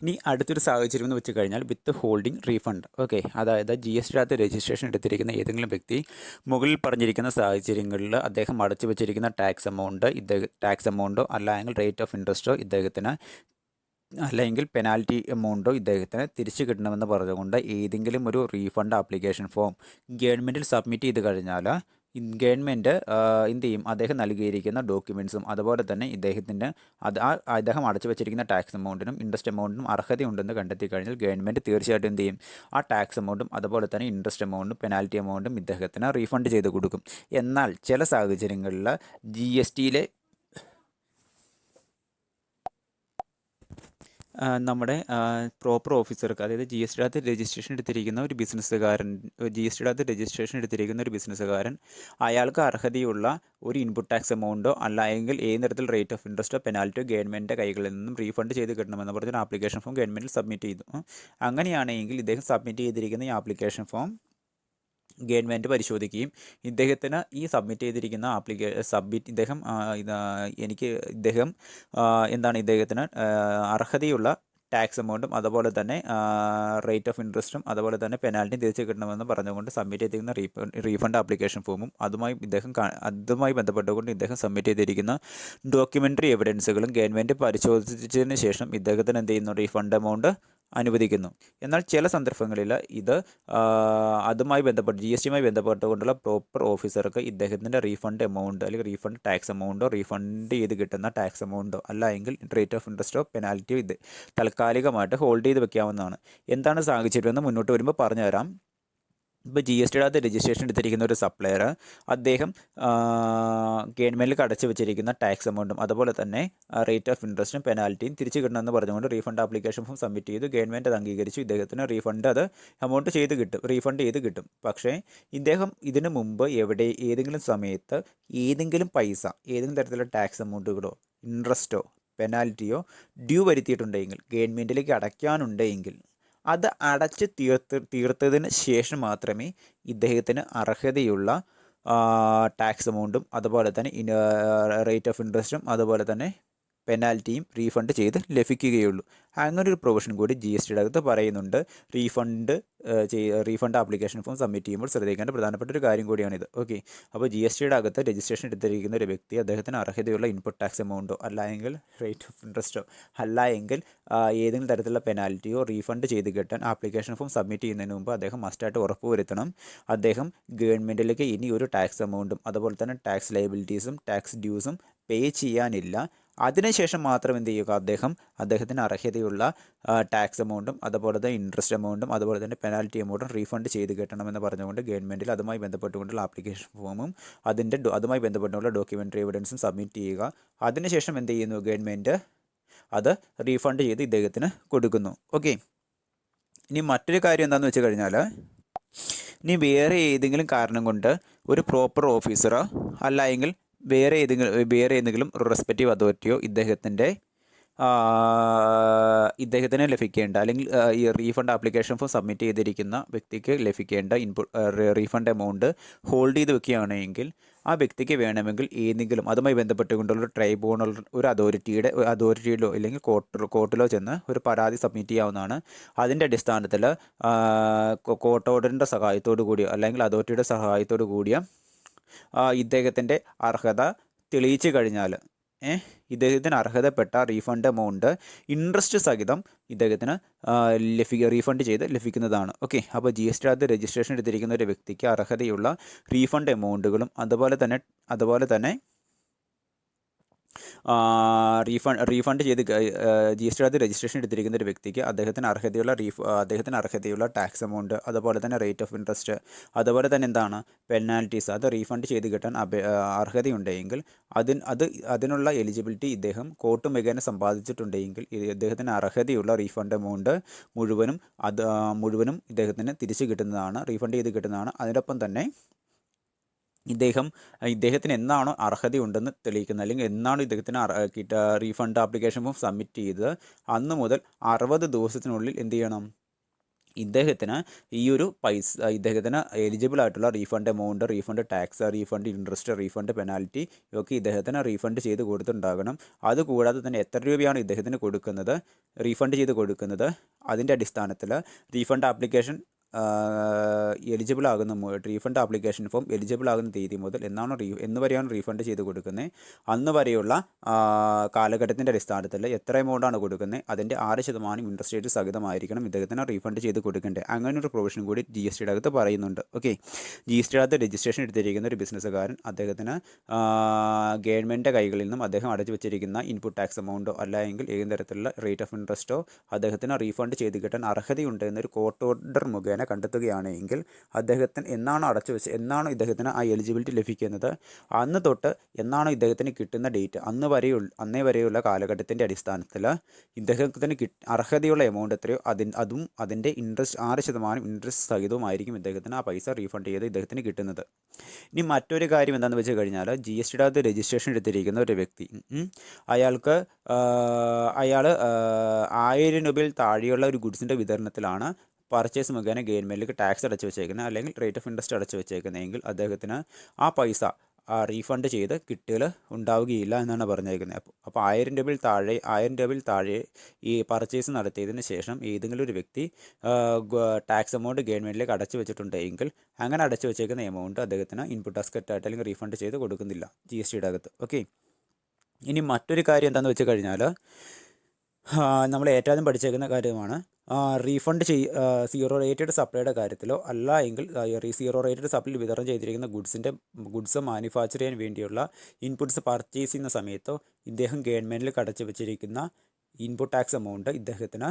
ഇനി അടുത്തൊരു സാഹചര്യം എന്ന് വെച്ച് കഴിഞ്ഞാൽ വിത്ത് ഹോൾഡിംഗ് റീഫണ്ട്. ഓക്കെ, അതായത് GST രജിസ്ട്രേഷൻ എടുത്തിരിക്കുന്ന ഏതെങ്കിലും വ്യക്തി മുകളിൽ പറഞ്ഞിരിക്കുന്ന സാഹചര്യങ്ങളിൽ അദ്ദേഹം അടച്ചു വെച്ചിരിക്കുന്ന ടാക്സ് എമൗണ്ടോ അല്ലെങ്കിൽ റേറ്റ് ഓഫ് ഇൻട്രസ്റ്റോ ഇദ്ദേഹത്തിന് അല്ലെങ്കിൽ പെനാൽറ്റി എമൗണ്ടോ ഇദ്ദേഹത്തിന് തിരിച്ചു കിട്ടണമെന്ന് പറഞ്ഞുകൊണ്ട് ഏതെങ്കിലും ഒരു റീഫണ്ട് ആപ്ലിക്കേഷൻ ഫോം ഗവൺമെൻറ്റിൽ സബ്മിറ്റ് ചെയ്ത് കഴിഞ്ഞാൽ ഗവൺമെൻറ് എന്ത് ചെയ്യും, അദ്ദേഹം നൽകിയിരിക്കുന്ന ഡോക്യുമെൻറ്റ്സും അതുപോലെ തന്നെ അദ്ദേഹം അടച്ചു വെച്ചിരിക്കുന്ന ടാക്സ് എമൗണ്ടിനും ഇൻട്രസ്റ്റ് എമൗണ്ടിനും അർഹതയുണ്ടെന്ന് കണ്ടെത്തി കഴിഞ്ഞാൽ ഗവൺമെൻറ് തീർച്ചയായിട്ടും എന്ത് ചെയ്യും, ആ ടാക്സ് എമൗണ്ടും അതുപോലെ തന്നെ ഇൻട്രസ്റ്റ് എമൗണ്ടും പെനാൽറ്റി എമൗണ്ടും ഇദ്ദേഹത്തിന് റീഫണ്ട് ചെയ്ത് കൊടുക്കും. എന്നാൽ ചില സാഹചര്യങ്ങളിൽ GSTയിലെ നമ്മുടെ പ്രോപ്പർ ഓഫീസർക്ക്, അതായത് GST രജിസ്ട്രേഷൻ എടുത്തിരിക്കുന്ന ഒരു ബിസിനസ്സുകാരൻ അയാൾക്ക് അർഹതയുള്ള ഒരു ഇൻപുട്ട് ടാക്സ് എമൗണ്ടോ അല്ലെങ്കിൽ ഏത് തരത്തിൽ റേറ്റ് ഓഫ് ഇൻട്രസ്റ്റോ പെനാൽറ്റിയോ ഗവൺമെൻറ്റിൻ്റെ കൈകളിൽ നിന്നും റീഫണ്ട് ചെയ്ത് കിട്ടണമെന്ന് പറഞ്ഞൊരു ആപ്ലിക്കേഷൻ ഫോം ഗവൺമെൻറ്റിൽ സബ്മിറ്റ് ചെയ്തു. അങ്ങനെയാണെങ്കിൽ ഇദ്ദേഹം സബ്മിറ്റ് ചെയ്തിരിക്കുന്ന ഈ ആപ്ലിക്കേഷൻ ഫോം ഗവൺമെൻറ് പരിശോധിക്കുകയും ഇദ്ദേഹത്തിന് ഈ സബ്മിറ്റ് ചെയ്തിരിക്കുന്ന ഇദ്ദേഹത്തിന് അർഹതയുള്ള ടാക്സ് എമൗണ്ടും അതുപോലെ തന്നെ റേറ്റ് ഓഫ് ഇൻട്രസ്റ്റും അതുപോലെ തന്നെ പെനാൽറ്റിയും തിരിച്ചു കിട്ടണമെന്ന് പറഞ്ഞുകൊണ്ട് സബ്മിറ്റ് ചെയ്തിരിക്കുന്ന റീഫണ്ട് ആപ്ലിക്കേഷൻ ഫോമും അതുമായി ബന്ധപ്പെട്ടുകൊണ്ട് ഇദ്ദേഹം സബ്മിറ്റ് ചെയ്തിരിക്കുന്ന ഡോക്യുമെൻ്ററി എവിഡൻസുകളും ഗവൺമെൻറ് പരിശോധിച്ചതിന് ശേഷം ഇദ്ദേഹത്തിന് എന്ത് ചെയ്യുന്നു, റീഫണ്ട് എമൗണ്ട് അനുവദിക്കുന്നു. എന്നാൽ ചില സന്ദർഭങ്ങളിൽ ഇത് GSTയുമായി ബന്ധപ്പെട്ടുകൊണ്ടുള്ള പ്രോപ്പർ ഓഫീസർക്ക് ഇദ്ദേഹത്തിൻ്റെ റീഫണ്ട് എമൗണ്ട് അല്ലെങ്കിൽ റീഫണ്ട് ടാക്സ് എമൗണ്ടോ റീഫണ്ട് ചെയ്ത് കിട്ടുന്ന ടാക്സ് എമൗണ്ടോ അല്ലെങ്കിൽ റേറ്റ് ഓഫ് ഇൻട്രസ്റ്റോ പെനാൽറ്റിയോ ഇത് താൽക്കാലികമായിട്ട് ഹോൾഡ് ചെയ്ത് വെക്കാവുന്നതാണ്. എന്താണ് സാഹചര്യമെന്ന് മുന്നോട്ട് വരുമ്പോൾ പറഞ്ഞുതരാം. ഇപ്പോൾ GSTയുടെ രജിസ്ട്രേഷൻ എടുത്തിരിക്കുന്ന ഒരു സപ്ലയർ അദ്ദേഹം ഗവൺമെൻറ്റിൽ അടച്ചു വെച്ചിരിക്കുന്ന ടാക്സ് എമൗണ്ടും അതുപോലെ തന്നെ റേറ്റ് ഓഫ് ഇൻട്രസ്റ്റും പെനാൽറ്റിയും തിരിച്ചു കിട്ടണമെന്ന് പറഞ്ഞുകൊണ്ട് റീഫണ്ട് ആപ്ലിക്കേഷൻ ഫോം സബ്മിറ്റ് ചെയ്തു. ഗവൺമെൻറ് അത് അംഗീകരിച്ചു. ഇദ്ദേഹത്തിന് റീഫണ്ട് ചെയ്ത് കിട്ടും. പക്ഷേ ഇദ്ദേഹം ഇതിനു മുമ്പ് ഏതെങ്കിലും സമയത്ത് ഏതെങ്കിലും തരത്തിലുള്ള ടാക്സ് എമൗണ്ടുകളോ ഇൻട്രസ്റ്റോ പെനാൽറ്റിയോ ഡ്യൂ വരുത്തിയിട്ടുണ്ടെങ്കിൽ, ഗവൺമെൻറ്റിലേക്ക് അടയ്ക്കാനുണ്ടെങ്കിൽ അത് അടച്ച് തീർത്തതിന് ശേഷം മാത്രമേ ഇദ്ദേഹത്തിന് അർഹതയുള്ള ടാക്സ് എമൗണ്ടും അതുപോലെ തന്നെ റേറ്റ് ഓഫ് ഇൻട്രസ്റ്റും അതുപോലെ തന്നെ പെനാൽറ്റിയും റീഫണ്ട് ചെയ്ത് ലഭിക്കുകയുള്ളൂ. അങ്ങനൊരു പ്രൊവിഷൻ കൂടി GSTയുടെ അകത്ത് പറയുന്നുണ്ട്. റീഫണ്ട് ആപ്ലിക്കേഷൻ ഫോം സബ്മിറ്റ് ചെയ്യുമ്പോൾ ശ്രദ്ധിക്കേണ്ട പ്രധാനപ്പെട്ട ഒരു കാര്യം കൂടിയാണിത്. ഓക്കെ, അപ്പോൾ GSTയുടെ അകത്ത് രജിസ്ട്രേഷൻ എടുത്തിരിക്കുന്ന ഒരു വ്യക്തി അദ്ദേഹത്തിന് അർഹതയുള്ള ഇൻപുട്ട് ടാക്സ് എമൗണ്ടോ അല്ലെങ്കിൽ റേറ്റ് ഓഫ് ഇൻട്രസ്റ്റോ അല്ലെങ്കിൽ ഏതെങ്കിലും തരത്തിലുള്ള പെനാൽറ്റിയോ റീഫണ്ട് ചെയ്ത് കിട്ടാൻ ആപ്ലിക്കേഷൻ ഫോം സബ്മിറ്റ് ചെയ്യുന്നതിന് മുമ്പ് അദ്ദേഹം മസ്റ്റായിട്ട് ഉറപ്പുവരുത്തണം അദ്ദേഹം ഗവൺമെൻറ്റിലേക്ക് ഇനി ഒരു ടാക്സ് എമൗണ്ടും അതുപോലെ തന്നെ ടാക്സ് ലയബിലിറ്റീസും ടാക്സ് ഡ്യൂസും പേ ചെയ്യാനില്ല. അതിനുശേഷം മാത്രം എന്ത് ചെയ്യുക, അദ്ദേഹത്തിന് അർഹതയുള്ള ടാക്സ് എമൗണ്ടും അതുപോലെ തന്നെ ഇൻട്രസ്റ്റ് എമൗണ്ടും അതുപോലെ തന്നെ പെനാൽറ്റി എമൗണ്ടും റീഫണ്ട് ചെയ്ത് കിട്ടണമെന്ന് പറഞ്ഞുകൊണ്ട് ഗവൺമെൻറ്റിൽ അതുമായി ബന്ധപ്പെട്ടുകൊണ്ടുള്ള ആപ്ലിക്കേഷൻ ഫോമും അതുമായി ബന്ധപ്പെട്ടുള്ള ഡോക്യുമെൻ്ററി എവിഡൻസും സബ്മിറ്റ് ചെയ്യുക. അതിനുശേഷം എന്ത് ചെയ്യുന്നു, ഗവൺമെൻറ് അത് റീഫണ്ട് ചെയ്ത് ഇദ്ദേഹത്തിന് കൊടുക്കുന്നു. ഓക്കെ, ഇനി മറ്റൊരു കാര്യം എന്താണെന്ന് വെച്ച് കഴിഞ്ഞാൽ, ഇനി വേറെ ഏതെങ്കിലും കാരണം കൊണ്ട് ഒരു പ്രോപ്പർ ഓഫീസറോ അല്ലെങ്കിൽ വേറെ ഏതെങ്കിലും റെസ്പെക്റ്റീവ് അതോറിറ്റിയോ ഇദ്ദേഹത്തിൻ്റെ ഇദ്ദേഹത്തിന് ലഭിക്കേണ്ട അല്ലെങ്കിൽ ഈ റീഫണ്ട് ആപ്ലിക്കേഷൻ ഫോം സബ്മിറ്റ് ചെയ്തിരിക്കുന്ന വ്യക്തിക്ക് ലഭിക്കേണ്ട റീഫണ്ട് എമൗണ്ട് ഹോൾഡ് ചെയ്ത് വെക്കുകയാണെങ്കിൽ ആ വ്യക്തിക്ക് വേണമെങ്കിൽ ഏതെങ്കിലും അതുമായി ബന്ധപ്പെട്ടുകൊണ്ടുള്ള ട്രൈബ്യൂണൽ ഒരു അതോറിറ്റിയിലോ അല്ലെങ്കിൽ കോർട്ടിലോ ചെന്ന് ഒരു പരാതി സബ്മിറ്റ് ചെയ്യാവുന്നതാണ്. അതിൻ്റെ അടിസ്ഥാനത്തിൽ കോർട്ട് ഓർഡറിൻ്റെ സഹായത്തോടു കൂടിയോ അല്ലെങ്കിൽ അതോറിറ്റിയുടെ സഹായത്തോടു കൂടിയ ഇദ്ദേഹത്തിൻ്റെ അർഹത തെളിയിച്ചു കഴിഞ്ഞാൽ ഇദ്ദേഹത്തിന് അർഹതപ്പെട്ട റീഫണ്ട് എമൗണ്ട് ഇൻട്രസ്റ്റ് സഹിതം ഇദ്ദേഹത്തിന് റീഫണ്ട് ചെയ്ത് ലഭിക്കുന്നതാണ്. ഓക്കെ, അപ്പോൾ GST രജിസ്ട്രേഷൻ എടുത്തിരിക്കുന്ന ഒരു വ്യക്തിക്ക് അർഹതയുള്ള റീഫണ്ട് എമൗണ്ടുകളും അതുപോലെ തന്നെ റീഫണ്ട് ചെയ്ത് GST രജിസ്ട്രേഷൻ എടുത്തിരിക്കുന്ന ഒരു വ്യക്തിക്ക് അദ്ദേഹത്തിന് അർഹതയുള്ള ടാക്സ് എമൗണ്ട്, അതുപോലെ തന്നെ റേറ്റ് ഓഫ് ഇൻട്രസ്റ്റ്, അതുപോലെ തന്നെ എന്താണ് പെനാൽറ്റീസ്, അത് റീഫണ്ട് ചെയ്ത് കിട്ടാൻ അർഹതയുണ്ടെങ്കിൽ അതിനുള്ള എലിജിബിലിറ്റി ഇദ്ദേഹം കോർട്ട് മുഖേന സമ്പാദിച്ചിട്ടുണ്ടെങ്കിൽ ഇദ്ദേഹത്തിന് അർഹതയുള്ള റീഫണ്ട് എമൗണ്ട് മുഴുവനും ഇദ്ദേഹത്തിന് തിരിച്ചു കിട്ടുന്നതാണ്, റീഫണ്ട് ചെയ്ത് കിട്ടുന്നതാണ്. അതിനൊപ്പം തന്നെ ഇദ്ദേഹത്തിന് എന്നാണോ അർഹതയുണ്ടെന്ന് തെളിയിക്കുന്നത് അല്ലെങ്കിൽ എന്നാണോ ഇദ്ദേഹത്തിന് റീഫണ്ട് ആപ്ലിക്കേഷൻ ഫോം സബ്മിറ്റ് ചെയ്തത് അന്ന് മുതൽ 60 ദിവസത്തിനുള്ളിൽ എന്ത് ചെയ്യണം, ഇദ്ദേഹത്തിന് ഈ ഒരു ഇദ്ദേഹത്തിന് എലിജിബിൾ ആയിട്ടുള്ള refund amount, refund tax, refund interest, refund penalty ഇതൊക്കെ ഇദ്ദേഹത്തിന് റീഫണ്ട് ചെയ്ത് കൊടുത്തിട്ടുണ്ടാകണം. അതുകൂടാതെ തന്നെ എത്ര രൂപയാണ് ഇദ്ദേഹത്തിന് റീഫണ്ട് ചെയ്ത് കൊടുക്കുന്നത് അതിൻ്റെ അടിസ്ഥാനത്തിൽ refund application refund application form eligible ആകുന്ന തീയതി മുതൽ എന്ന് വരെയാണ് റീഫണ്ട് ചെയ്ത് കൊടുക്കുന്നത് അന്ന് വരെയുള്ള കാലഘട്ടത്തിൻ്റെ അടിസ്ഥാനത്തിൽ എത്ര എമൗണ്ടാണ് കൊടുക്കുന്നത് അതിൻ്റെ 6% ഇൻട്രസ്റ്റ് റേറ്റ് സഹിതമായിരിക്കണം ഇദ്ദേഹത്തിന് റീഫണ്ട് ചെയ്ത് കൊടുക്കേണ്ടത്. അങ്ങനെ ഒരു പ്രൊവിഷൻ കൂടി GST അകത്ത് പറയുന്നുണ്ട്. ഓക്കെ, GST അകത്ത് രജിസ്ട്രേഷൻ എടുത്തിരിക്കുന്ന ഒരു ബിസിനസ്സുകാരൻ അദ്ദേഹത്തിന് ഗവൺമെൻറ്റിൻ്റെ കൈകളിൽ നിന്നും അദ്ദേഹം അടച്ചു വെച്ചിരിക്കുന്ന ഇൻപുട്ട് ടാക്സ് എമൗണ്ടോ അല്ലെങ്കിൽ ഏത് തരത്തിലുള്ള റേറ്റ് ഓഫ് ഇൻട്രസ്റ്റോ അദ്ദേഹത്തിന് റീഫണ്ട് ചെയ്ത് കിട്ടാൻ അർഹതയുണ്ട് എന്നൊരു കോർട്ട് ഓർഡർ മുഖേന കണ്ടെത്തുകയാണെങ്കിൽ അദ്ദേഹത്തിന് എന്നാണോ ഇദ്ദേഹത്തിന് ആ എലിജിബിലിറ്റി ലഭിക്കുന്നത് അന്ന് തൊട്ട് എന്നാണോ ഇദ്ദേഹത്തിന് കിട്ടുന്ന ഡേറ്റ് അന്നേ വരെയുള്ള കാലഘട്ടത്തിൻ്റെ അടിസ്ഥാനത്തിൽ ഇദ്ദേഹത്തിന് അർഹതയുള്ള എമൗണ്ട് എത്രയോ അതും അതിൻ്റെ ഇൻട്രസ്റ്റ് 6% ഇൻട്രസ്റ്റ് സഹിതവുമായിരിക്കും ഇദ്ദേഹത്തിന് ആ പൈസ റീഫണ്ട് ചെയ്ത് ഇദ്ദേഹത്തിന് കിട്ടുന്നത്. ഇനി മറ്റൊരു കാര്യം എന്താണെന്ന് വെച്ച് കഴിഞ്ഞാൽ GST രജിസ്ട്രേഷൻ എടുത്തിരിക്കുന്ന ഒരു വ്യക്തി അയാൾ 1000 രൂപയിൽ താഴെയുള്ള ഒരു ഗുഡ്സിൻ്റെ വിതരണത്തിലാണ് പർച്ചേസ് മുഖേന ഗവൺമെൻറ്റിലേക്ക് ടാക്സ് അടച്ചു വെച്ചേക്കുന്നത് അല്ലെങ്കിൽ റേറ്റ് ഓഫ് ഇൻട്രസ്റ്റ് അടച്ചു വെച്ചേക്കുന്നതെങ്കിൽ അദ്ദേഹത്തിന് ആ പൈസ റീഫണ്ട് ചെയ്ത് കിട്ടൽ ഉണ്ടാവുകയില്ല എന്നാണ് പറഞ്ഞേക്കുന്നത്. അപ്പോൾ 1000 രൂപയിൽ താഴെ ഈ പർച്ചേസ് നടത്തിയതിന് ശേഷം ഏതെങ്കിലും ഒരു വ്യക്തി ടാക്സ് എമൗണ്ട് ഗവൺമെൻറ്റിലേക്ക് അടച്ചു വെച്ചിട്ടുണ്ടെങ്കിൽ അങ്ങനെ അടച്ചു വെച്ചേക്കുന്ന എമൗണ്ട് അദ്ദേഹത്തിന് ഇൻപുട്ട് ടാക്സ് ആയിട്ട് അല്ലെങ്കിൽ റീഫണ്ട് ചെയ്ത് കൊടുക്കുന്നില്ല GST അകത്ത്. ഓക്കെ, ഇനി മറ്റൊരു കാര്യം എന്താണെന്ന് വെച്ച് കഴിഞ്ഞാൽ നമ്മൾ ഏറ്റവും പഠിച്ചേക്കുന്ന കാര്യമാണ് റീഫണ്ട് സീറോ റേറ്റഡ് സപ്ലൈയുടെ കാര്യത്തിലോ അല്ല എങ്കിൽ സീറോ റേറ്റഡ് സപ്ലൈ വിതരണം ചെയ്തിരിക്കുന്ന ഗുഡ്സ് മാനുഫാക്ചർ ചെയ്യാൻ വേണ്ടിയുള്ള ഇൻപുട്സ് പർച്ചേസ് ചെയ്യുന്ന സമയത്തോ ഇദ്ദേഹം ഗവൺമെൻറ്റിൽ അടച്ചു വെച്ചിരിക്കുന്ന ഇൻപുട്ട് ടാക്സ് എമൗണ്ട് ഇദ്ദേഹത്തിന്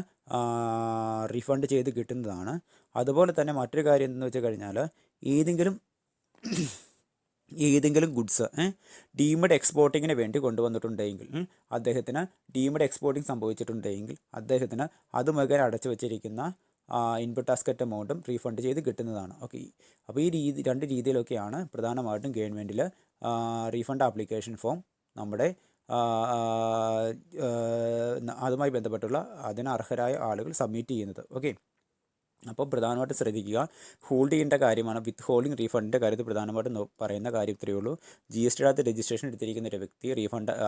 റീഫണ്ട് ചെയ്ത് കിട്ടുന്നതാണ്. അതുപോലെ തന്നെ മറ്റൊരു കാര്യം എന്തെന്ന് വെച്ച് കഴിഞ്ഞാൽ ഏതെങ്കിലും ഗുഡ്സ് ഡീംഡ് എക്സ്പോർട്ടിങ്ങിന് വേണ്ടി കൊണ്ടുവന്നിട്ടുണ്ടെങ്കിൽ അദ്ദേഹത്തിന് ഡീംഡ് എക്സ്പോർട്ടിങ് സംഭവിച്ചിട്ടുണ്ടെങ്കിൽ അദ്ദേഹത്തിന് അത് മുഖേന അടച്ചു വെച്ചിരിക്കുന്ന ഇൻപുട്ട് ടാക്സ് എമൗണ്ടും റീഫണ്ട് ചെയ്ത് കിട്ടുന്നതാണ്. ഓക്കെ, അപ്പോൾ ഈ രണ്ട് രീതിയിലൊക്കെയാണ് പ്രധാനമായിട്ടും ഗവൺമെൻറ്റിൽ റീഫണ്ട് ആപ്ലിക്കേഷൻ ഫോം നമ്മുടെ അതുമായി ബന്ധപ്പെട്ടുള്ള അതിന് അർഹരായ ആളുകൾ സബ്മിറ്റ് ചെയ്യുന്നത്. ഓക്കെ, അപ്പോൾ പ്രധാനമായിട്ട് ശ്രദ്ധിക്കുക, ഹോൾഡ് ചെയ്യേണ്ട കാര്യമാണ്. വിത്ത് ഹോൾഡിംഗ് റീഫണ്ടിൻ്റെ കാര്യത്തിൽ പ്രധാനമായിട്ടും പറയുന്ന കാര്യം ഇത്രയേ ഉള്ളൂ. GST രജിസ്ട്രേഷൻ എടുത്തിരിക്കുന്ന ഒരു വ്യക്തി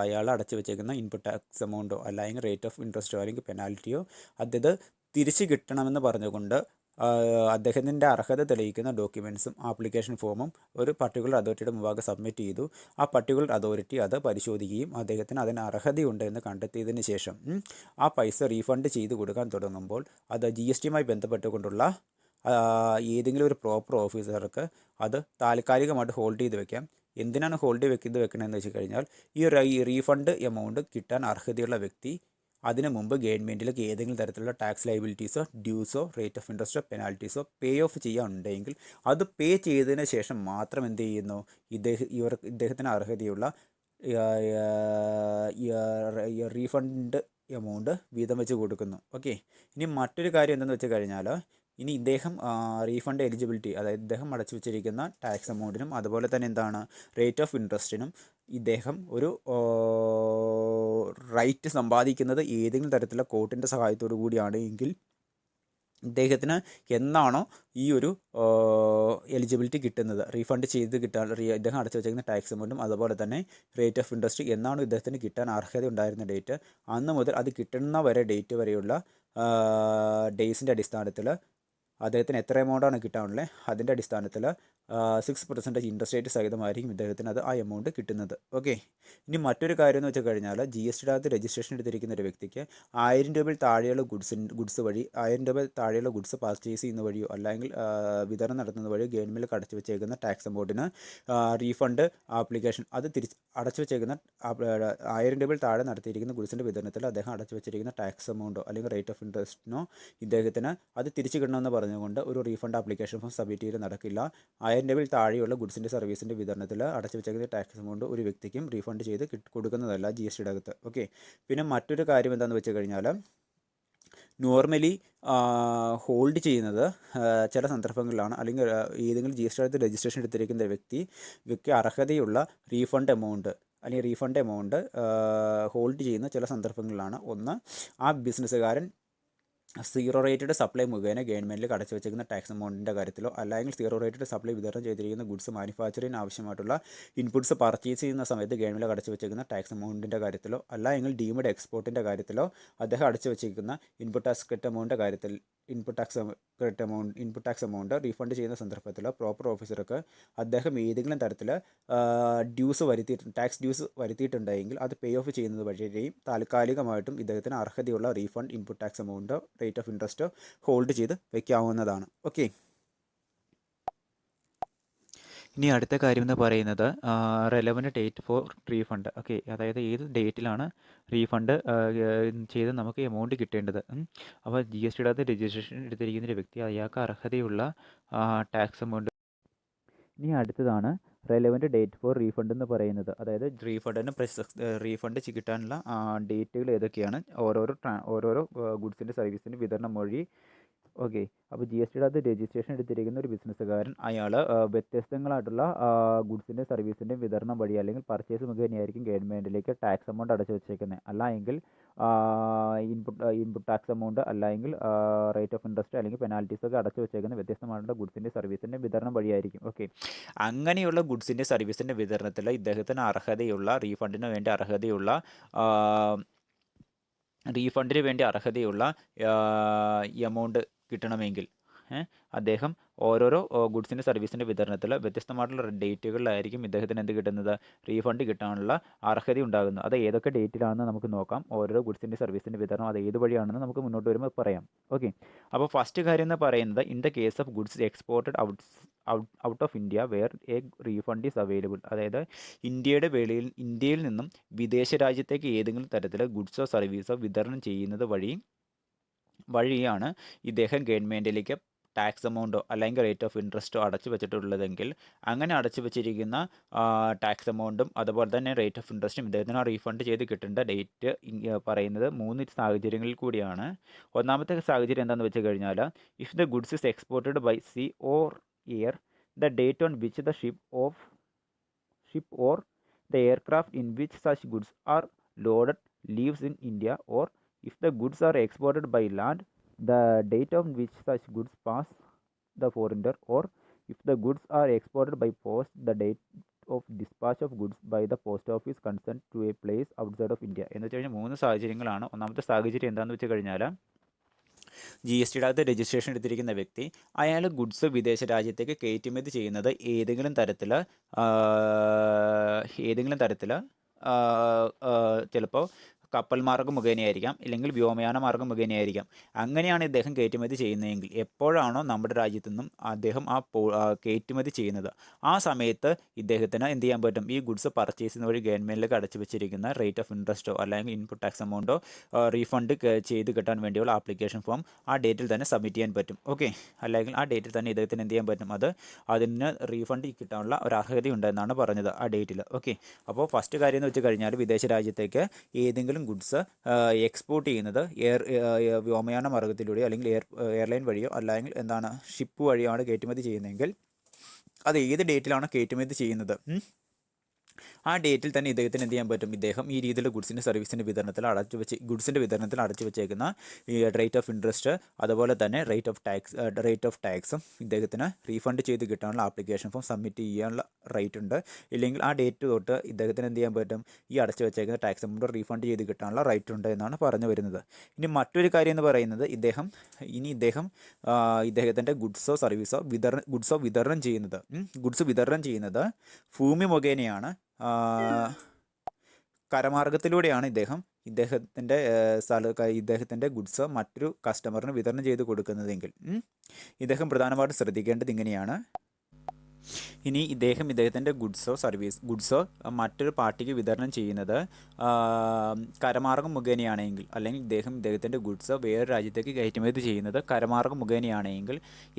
അയാൾ അടച്ചു വെച്ചേക്കുന്ന ഇൻപുട്ട് ടാക്സ് എമൗണ്ടോ അല്ലെങ്കിൽ റേറ്റ് ഓഫ് ഇൻട്രസ്റ്റോ അല്ലെങ്കിൽ പെനാൽറ്റിയോ അത് തിരിച്ച് കിട്ടണമെന്ന് പറഞ്ഞുകൊണ്ട് അദ്ദേഹത്തിൻ്റെ അർഹത തെളിയിക്കുന്ന ഡോക്യുമെൻറ്റ്സും ആപ്ലിക്കേഷൻ ഫോമും ഒരു പർട്ടിക്കുലർ അതോറിറ്റിയുടെ മുമ്പാകെ സബ്മിറ്റ് ചെയ്തു. ആ പർട്ടിക്കുലർ അതോറിറ്റി അത് പരിശോധിക്കുകയും അദ്ദേഹത്തിന് അതിന് അർഹതയുണ്ട് എന്ന് കണ്ടെത്തിയതിന് ശേഷം ആ പൈസ റീഫണ്ട് ചെയ്ത് കൊടുക്കാൻ തുടങ്ങുമ്പോൾ അത് GSTയുമായി ബന്ധപ്പെട്ടുകൊണ്ടുള്ള ഏതെങ്കിലും ഒരു പ്രോപ്പർ ഓഫീസർക്ക് അത് താൽക്കാലികമായിട്ട് ഹോൾഡ് ചെയ്ത് വെക്കാം. എന്തിനാണ് ഹോൾഡ് ചെയ്ത് വെക്കണമെന്ന് വെച്ച് കഴിഞ്ഞാൽ ഈ റീഫണ്ട് എമൗണ്ട് കിട്ടാൻ അർഹതയുള്ള വ്യക്തി അതിനു മുമ്പ് ഗവൺമെൻറ്റിലേക്ക് ഏതെങ്കിലും തരത്തിലുള്ള ടാക്സ് ലയബിലിറ്റീസോ ഡ്യൂസോ റേറ്റ് ഓഫ് ഇൻട്രസ്റ്റോ പെനാൽറ്റീസോ പേ ഓഫ് ചെയ്യാനുണ്ടെങ്കിൽ അത് പേ ചെയ്തതിന് ശേഷം മാത്രം എന്ത് ചെയ്യുന്നു, ഇദ്ദേഹത്തിന് അർഹതയുള്ള റീഫണ്ട് എമൗണ്ട് വീതം വെച്ച് കൊടുക്കുന്നു. ഓക്കെ, ഇനി മറ്റൊരു കാര്യം എന്തെന്ന് വെച്ച് കഴിഞ്ഞാൽ ഇനി ഇദ്ദേഹം റീഫണ്ട് എലിജിബിലിറ്റി, അതായത് ഇദ്ദേഹം അടച്ചു വെച്ചിരിക്കുന്ന ടാക്സ് എമൗണ്ടിനും അതുപോലെ തന്നെ എന്താണ് റേറ്റ് ഓഫ് ഇൻട്രസ്റ്റിനും ഇദ്ദേഹം ഒരു റൈറ്റ് സമ്പാദിക്കുന്നത് ഏതെങ്കിലും തരത്തിലുള്ള കോർട്ടിൻ്റെ സഹായത്തോടു കൂടിയാണ് എങ്കിൽ ഇദ്ദേഹത്തിന് എന്നാണോ ഈ ഒരു എലിജിബിലിറ്റി കിട്ടുന്നത്, റീഫണ്ട് ചെയ്ത് കിട്ടാൻ ഇദ്ദേഹം അടച്ചു വെച്ചിരിക്കുന്ന ടാക്സ് എമൗണ്ടും അതുപോലെ തന്നെ റേറ്റ് ഓഫ് ഇൻട്രസ്റ്റ് എന്നാണോ ഇദ്ദേഹത്തിന് കിട്ടാൻ അർഹത ഉണ്ടായിരുന്ന ഡേറ്റ്, അന്ന് മുതൽ അത് കിട്ടുന്ന വരെ ഡേറ്റ് വരെയുള്ള ഡേയ്സിൻ്റെ അടിസ്ഥാനത്തിൽ അദ്ദേഹത്തിന് എത്ര എമൗണ്ടാണ് കിട്ടാനുള്ളത് അതിൻ്റെ അടിസ്ഥാനത്തിൽ 6% ഇൻട്രസ്റ്റ് റേറ്റ് സഹിതമായിരിക്കും ഇദ്ദേഹത്തിന് ആ എമൗണ്ട് കിട്ടുന്നത്. ഓക്കെ. ഇനി മറ്റൊരു കാര്യം എന്ന് വെച്ച് കഴിഞ്ഞാൽ GSTയുടെ രജിസ്ട്രേഷൻ എടുത്തിരിക്കുന്ന ഒരു വ്യക്തിക്ക് 1000 രൂപയിൽ താഴെയുള്ള ഗുഡ്സ് വഴി 1000 രൂപ താഴെയുള്ള ഗുഡ്സ് പർച്ചേസ് ചെയ്യുന്ന വഴിയോ അല്ലെങ്കിൽ വിതരണം നടത്തുന്ന വഴിയോ ഗവൺമെൻറ് അടച്ചു വെച്ചേക്കുന്ന ടാക്സ് എമൗണ്ടിന് റീഫണ്ട് ആപ്ലിക്കേഷൻ അത് അടച്ചു വെച്ചേക്കുന്ന 1000 രൂപയിൽ താഴെ നടത്തിയിരിക്കുന്ന ഗുഡ്സിൻ്റെ വിതരണത്തിൽ അദ്ദേഹം അടച്ചു വെച്ചിരിക്കുന്ന ടാക്സ് എമൗണ്ടോ അല്ലെങ്കിൽ റേറ്റ് ഓഫ് ഇൻട്രസ്റ്റിനോ ഇദ്ദേഹത്തിന് അത് തിരിച്ചു കിട്ടണമെന്ന് പറഞ്ഞുകൊണ്ട് ഒരു റീഫണ്ട് ആപ്ലിക്കേഷൻ ഫോം സബ്മിറ്റ് ചെയ്ത് നടക്കില്ല. 1000 രൂപയിൽ താഴെയുള്ള ഗുഡ്സിൻ്റെ സർവീസിൻ്റെ വിതരണത്തിൽ അടച്ചു വെച്ചേക്കുന്ന ടാക്സ് എമൗണ്ട് ഒരു വ്യക്തിക്കും റീഫണ്ട് ചെയ്ത് കൊടുക്കുന്നതല്ല GSTയുടെ അകത്ത്. ഓക്കെ. പിന്നെ മറ്റൊരു കാര്യം എന്താണെന്ന് വെച്ച് കഴിഞ്ഞാൽ നോർമലി ഹോൾഡ് ചെയ്യുന്നത് ചില സന്ദർഭങ്ങളിലാണ് അല്ലെങ്കിൽ ഏതെങ്കിലും GSTയുടെ രജിസ്ട്രേഷൻ എടുത്തിരിക്കുന്ന വ്യക്തി അർഹതയുള്ള റീഫണ്ട് എമൗണ്ട് ഹോൾഡ് ചെയ്യുന്ന ചില സന്ദർഭങ്ങളിലാണ്. ഒന്ന്, ആ ബിസിനസ്സുകാരൻ സീറോ റേറ്റഡ് സപ്ലൈ മുഖേന ഗവൺമെൻറ്റിൽ അടച്ചു വെച്ചിരിക്കുന്ന ടാക്സ് എമൗണ്ടിൻ്റെ കാര്യത്തിലോ അല്ലെങ്കിൽ സീറോ റേറ്റഡ് സപ്ലൈ വിതരണം ചെയ്തിരിക്കുന്ന ഗുഡ്സ് മാനുഫാക്ചറിന് ആവശ്യമായിട്ടുള്ള ഇൻപുട്സ് പർച്ചേസ് ചെയ്യുന്ന സമയത്ത് ഗവൺമെൻറ്റിൽ അടച്ചു വെച്ചിരിക്കുന്ന ടാക്സ് എമൗണ്ടിൻ്റെ കാര്യത്തിലോ അല്ലെങ്കിൽ ഡീംഡ് എക്സ്പോർട്ടിൻ്റെ കാര്യത്തിലോ അദ്ദേഹം അടച്ചു വെച്ചിരിക്കുന്ന ഇൻപുട്ട് ടാക്സ് എമൗണ്ട് റീഫണ്ട് ചെയ്യുന്ന സന്ദർഭത്തിൽ പ്രോപ്പർ ഓഫീസർക്ക് അദ്ദേഹം ഏതെങ്കിലും തരത്തിൽ ടാക്സ് ഡ്യൂസ് വരുത്തിയിട്ടുണ്ടെങ്കിൽ അത് പേ ഓഫ് ചെയ്യുന്നത് വഴിയും താൽക്കാലികമായിട്ടും ഇദ്ദേഹത്തിന് അർഹതയുള്ള റീഫണ്ട് ഇൻപുട്ട് ടാക്സ് എമൗണ്ടോ റേറ്റ് ഓഫ് ഇൻട്രസ്റ്റോ ഹോൾഡ് ചെയ്ത് വയ്ക്കാവുന്നതാണ്. ഓക്കെ. ഇനി അടുത്ത കാര്യം എന്ന് പറയുന്നത് relevant date for refund. Okay, അതായത് ഏത് ഡേറ്റിലാണ് റീഫണ്ട് ചെയ്ത് നമുക്ക് എമൗണ്ട് കിട്ടേണ്ടത്. അപ്പോൾ GSTയുടെ രജിസ്ട്രേഷൻ എടുത്തിരിക്കുന്ന ഒരു വ്യക്തി അയാൾക്ക് അർഹതയുള്ള ടാക്സ് എമൗണ്ട്. ഇനി അടുത്തതാണ് റെലവൻറ്റ് ഡേറ്റ് ഫോർ റീഫണ്ട് എന്ന് പറയുന്നത്. അതായത് റീഫണ്ട് കിട്ടാനുള്ള ഡേറ്റുകൾ ഏതൊക്കെയാണ് ഓരോരോ ഗുഡ്സിൻ്റെ സർവീസിൻ്റെ വിതരണം വഴി. ഓക്കെ. അപ്പോൾ GSTയുടെ രജിസ്ട്രേഷൻ എടുത്തിരിക്കുന്ന ഒരു ബിസിനസ്സുകാരൻ അയാൾ വ്യത്യസ്തങ്ങളായിട്ടുള്ള ഗുഡ്സിൻ്റെ സർവീസിൻ്റെ വിതരണം വഴി അല്ലെങ്കിൽ പർച്ചേസ് മുഖേനയായിരിക്കും ഗവൺമെൻറ്റിലേക്ക് ടാക്സ് എമൗണ്ട് അടച്ചു വെച്ചേക്കുന്നത്. അല്ലെങ്കിൽ ഇൻപുട്ട് ടാക്സ് എമൗണ്ട് അല്ലെങ്കിൽ റേറ്റ് ഓഫ് ഇൻട്രസ്റ്റ് അല്ലെങ്കിൽ പെനാൽറ്റീസൊക്കെ അടച്ചു വെച്ചേക്കുന്ന വ്യത്യസ്തമായിട്ടുള്ള ഗുഡ്സിൻ്റെ സർവീസിൻ്റെ വിതരണം വഴിയായിരിക്കും. ഓക്കെ. അങ്ങനെയുള്ള ഗുഡ്സിൻ്റെ സർവീസിൻ്റെ വിതരണത്തിൽ ഇദ്ദേഹത്തിന് റീഫണ്ടിന് വേണ്ടി അർഹതയുള്ള എമൗണ്ട് കിട്ടണമെങ്കിൽ അദ്ദേഹം ഓരോരോ ഗുഡ്സിൻ്റെ സർവീസിൻ്റെ വിതരണത്തിൽ വ്യത്യസ്തമായിട്ടുള്ള ഡേറ്റുകളിലായിരിക്കും ഇദ്ദേഹത്തിന് എന്ത് കിട്ടുന്നത്, റീഫണ്ട് കിട്ടാനുള്ള അർഹത ഉണ്ടാകുന്നത്. അത് ഏതൊക്കെ ഡേറ്റിലാണെന്ന് നമുക്ക് നോക്കാം. ഓരോ ഗുഡ്സിൻ്റെ സർവീസിൻ്റെ വിതരണം അത് ഏത് വഴിയാണെന്ന് നമുക്ക് മുന്നോട്ട് വരുമ്പോൾ പറയാം. ഓക്കെ. അപ്പോൾ ഫസ്റ്റ് കാര്യം എന്ന് പറയുന്നത്, in the case of goods exported out of India where a refund is available. അതായത് ഇന്ത്യയിൽ നിന്നും വിദേശ രാജ്യത്തേക്ക് ഏതെങ്കിലും തരത്തിൽ ഗുഡ്സോ സർവീസോ വിതരണം ചെയ്യുന്നത് വഴിയാണ് ഇദ്ദേഹം ഗവൺമെൻറ്റിലേക്ക് ടാക്സ് എമൗണ്ടോ അല്ലെങ്കിൽ റേറ്റ് ഓഫ് ഇൻട്രസ്റ്റോ അടച്ചു വെച്ചിട്ടുള്ളതെങ്കിൽ അങ്ങനെ അടച്ചു വെച്ചിരിക്കുന്ന ടാക്സ് എമൗണ്ടും അതുപോലെ തന്നെ റേറ്റ് ഓഫ് ഇൻട്രസ്റ്റും ഇദ്ദേഹത്തിന് റീഫണ്ട് ചെയ്ത് കിട്ടേണ്ട ഡേറ്റ് പറയുന്നത് 3 സാഹചര്യങ്ങളിൽ കൂടിയാണ്. ഒന്നാമത്തെ സാഹചര്യം എന്താണെന്ന് വെച്ച് കഴിഞ്ഞാൽ, if the goods is exported by sea or air, the date on which the ship or the aircraft in which such goods are loaded leaves in India, or if the goods are exported by land, the date on which such goods pass the foreigner, or if the goods are exported by post, the date of dispatch of goods by the post office concerned to a place outside of India. എന്ന് വെച്ച് കഴിഞ്ഞാൽ 3 സാഹചര്യങ്ങളാണ്. ഒന്നാമത്തെ സാഹചര്യം എന്താണെന്ന് വെച്ച് കഴിഞ്ഞാൽ, GSTയുടെ രജിസ്ട്രേഷൻ എടുത്തിരിക്കുന്ന വ്യക്തി അയാൾ ഗുഡ്സ് വിദേശ രാജ്യത്തേക്ക് കയറ്റുമതി ചെയ്യുന്നത് ഏതെങ്കിലും തരത്തിൽ ചിലപ്പോൾ കപ്പൽ മാർഗ്ഗം മുഖേനയായിരിക്കാം, ഇല്ലെങ്കിൽ വ്യോമയാന മാർഗ്ഗം മുഖേനയായിരിക്കാം. അങ്ങനെയാണ് ഇദ്ദേഹം കയറ്റുമതി ചെയ്യുന്നതെങ്കിൽ, എപ്പോഴാണോ നമ്മുടെ രാജ്യത്തു നിന്നും അദ്ദേഹം കയറ്റുമതി ചെയ്യുന്നത് ആ സമയത്ത് ഇദ്ദേഹത്തിന് എന്ത് ചെയ്യാൻ പറ്റും, ഈ ഗുഡ്സ് പർച്ചേസ് ചെയ്യുന്ന വഴി ഗവൺമെൻറ്റിലേക്ക് അടച്ചു വെച്ചിരിക്കുന്ന റേറ്റ് ഓഫ് ഇൻട്രസ്റ്റോ അല്ലെങ്കിൽ ഇൻപുട്ട് ടാക്സ് എമൗണ്ടോ റീഫണ്ട് ചെയ്ത് കിട്ടാൻ വേണ്ടിയുള്ള ആപ്ലിക്കേഷൻ ഫോം ആ ഡേറ്റിൽ തന്നെ സബ്മിറ്റ് ചെയ്യാൻ പറ്റും. ഓക്കെ. അല്ലെങ്കിൽ ആ ഡേറ്റിൽ തന്നെ ഇദ്ദേഹത്തിന് എന്ത് ചെയ്യാൻ പറ്റും, അതിന് റീഫണ്ട് കിട്ടാനുള്ള ഒരു അർഹത ഉണ്ടെന്നാണ് പറഞ്ഞത് ആ ഡേറ്റിൽ. ഓക്കെ. അപ്പോൾ ഫസ്റ്റ് കാര്യം എന്ന് വെച്ച് കഴിഞ്ഞാൽ, വിദേശ രാജ്യത്തേക്ക് ഏതെങ്കിലും ഏതെങ്കിലും ഗുഡ്സ് എക്സ്പോർട്ട് ചെയ്യുന്നത് വ്യോമയാന മാർഗത്തിലൂടെയോ അല്ലെങ്കിൽ എയർലൈൻ വഴിയോ അല്ലെങ്കിൽ എന്താണ് ഷിപ്പ് വഴിയാണ് കയറ്റുമതി ചെയ്യുന്നതെങ്കിൽ അത് ഏത് ഡേറ്റിലാണോ കയറ്റുമതി ചെയ്യുന്നത് ആ ഡേറ്റിൽ തന്നെ ഇദ്ദേഹത്തിന് എന്ത് ചെയ്യാൻ പറ്റും? ഇദ്ദേഹം ഈ രീതിയിലുള്ള ഗുഡ്സിൻ്റെ സർവീസിൻ്റെ വിതരണത്തിൽ അടച്ചു വെച്ചേക്കുന്ന ഈ റേറ്റ് ഓഫ് ഇൻട്രസ്റ്റ് അതുപോലെ തന്നെ റേറ്റ് ഓഫ് ടാക്സും ഇദ്ദേഹത്തിന് റീഫണ്ട് ചെയ്ത് കിട്ടാനുള്ള ആപ്ലിക്കേഷൻ ഫോം സബ്മിറ്റ് ചെയ്യാനുള്ള റൈറ്റ് ഉണ്ട്. ഇല്ലെങ്കിൽ ആ ഡേറ്റ് തൊട്ട് ഇദ്ദേഹത്തിന് എന്ത് ചെയ്യാൻ പറ്റും? ഈ അടച്ചു വെച്ചേക്കുന്ന ടാക്സ് എമൗണ്ട് റീഫണ്ട് ചെയ്ത് കിട്ടാനുള്ള റൈറ്റ് ഉണ്ട് എന്നാണ് പറഞ്ഞു വരുന്നത്. ഇനി മറ്റൊരു കാര്യം എന്ന് പറയുന്നത് ഇദ്ദേഹം ഇദ്ദേഹത്തിൻ്റെ ഗുഡ്സ് വിതരണം ചെയ്യുന്നത് ഭൂമി മുഖേനയാണ്, കരമാർഗത്തിലൂടെയാണ് ഇദ്ദേഹത്തിൻ്റെ ഗുഡ്സ് മറ്റൊരു കസ്റ്റമറിന് വിതരണം ചെയ്ത് കൊടുക്കുന്നതെങ്കിൽ ഇദ്ദേഹം പ്രധാനമായിട്ടും ശ്രദ്ധിക്കേണ്ടത് ഇങ്ങനെയാണ്. ഇനി ഇദ്ദേഹത്തിൻ്റെ ഗുഡ്സോ മറ്റൊരു പാർട്ടിക്ക് വിതരണം ചെയ്യുന്നത് കരമാർഗം മുഖേനയാണെങ്കിൽ, അല്ലെങ്കിൽ ഇദ്ദേഹത്തിൻ്റെ ഗുഡ്സ് വേറെ രാജ്യത്തേക്ക് കയറ്റുമതി ചെയ്യുന്നത് കരമാർഗം മുഖേനയാണെങ്കിൽ,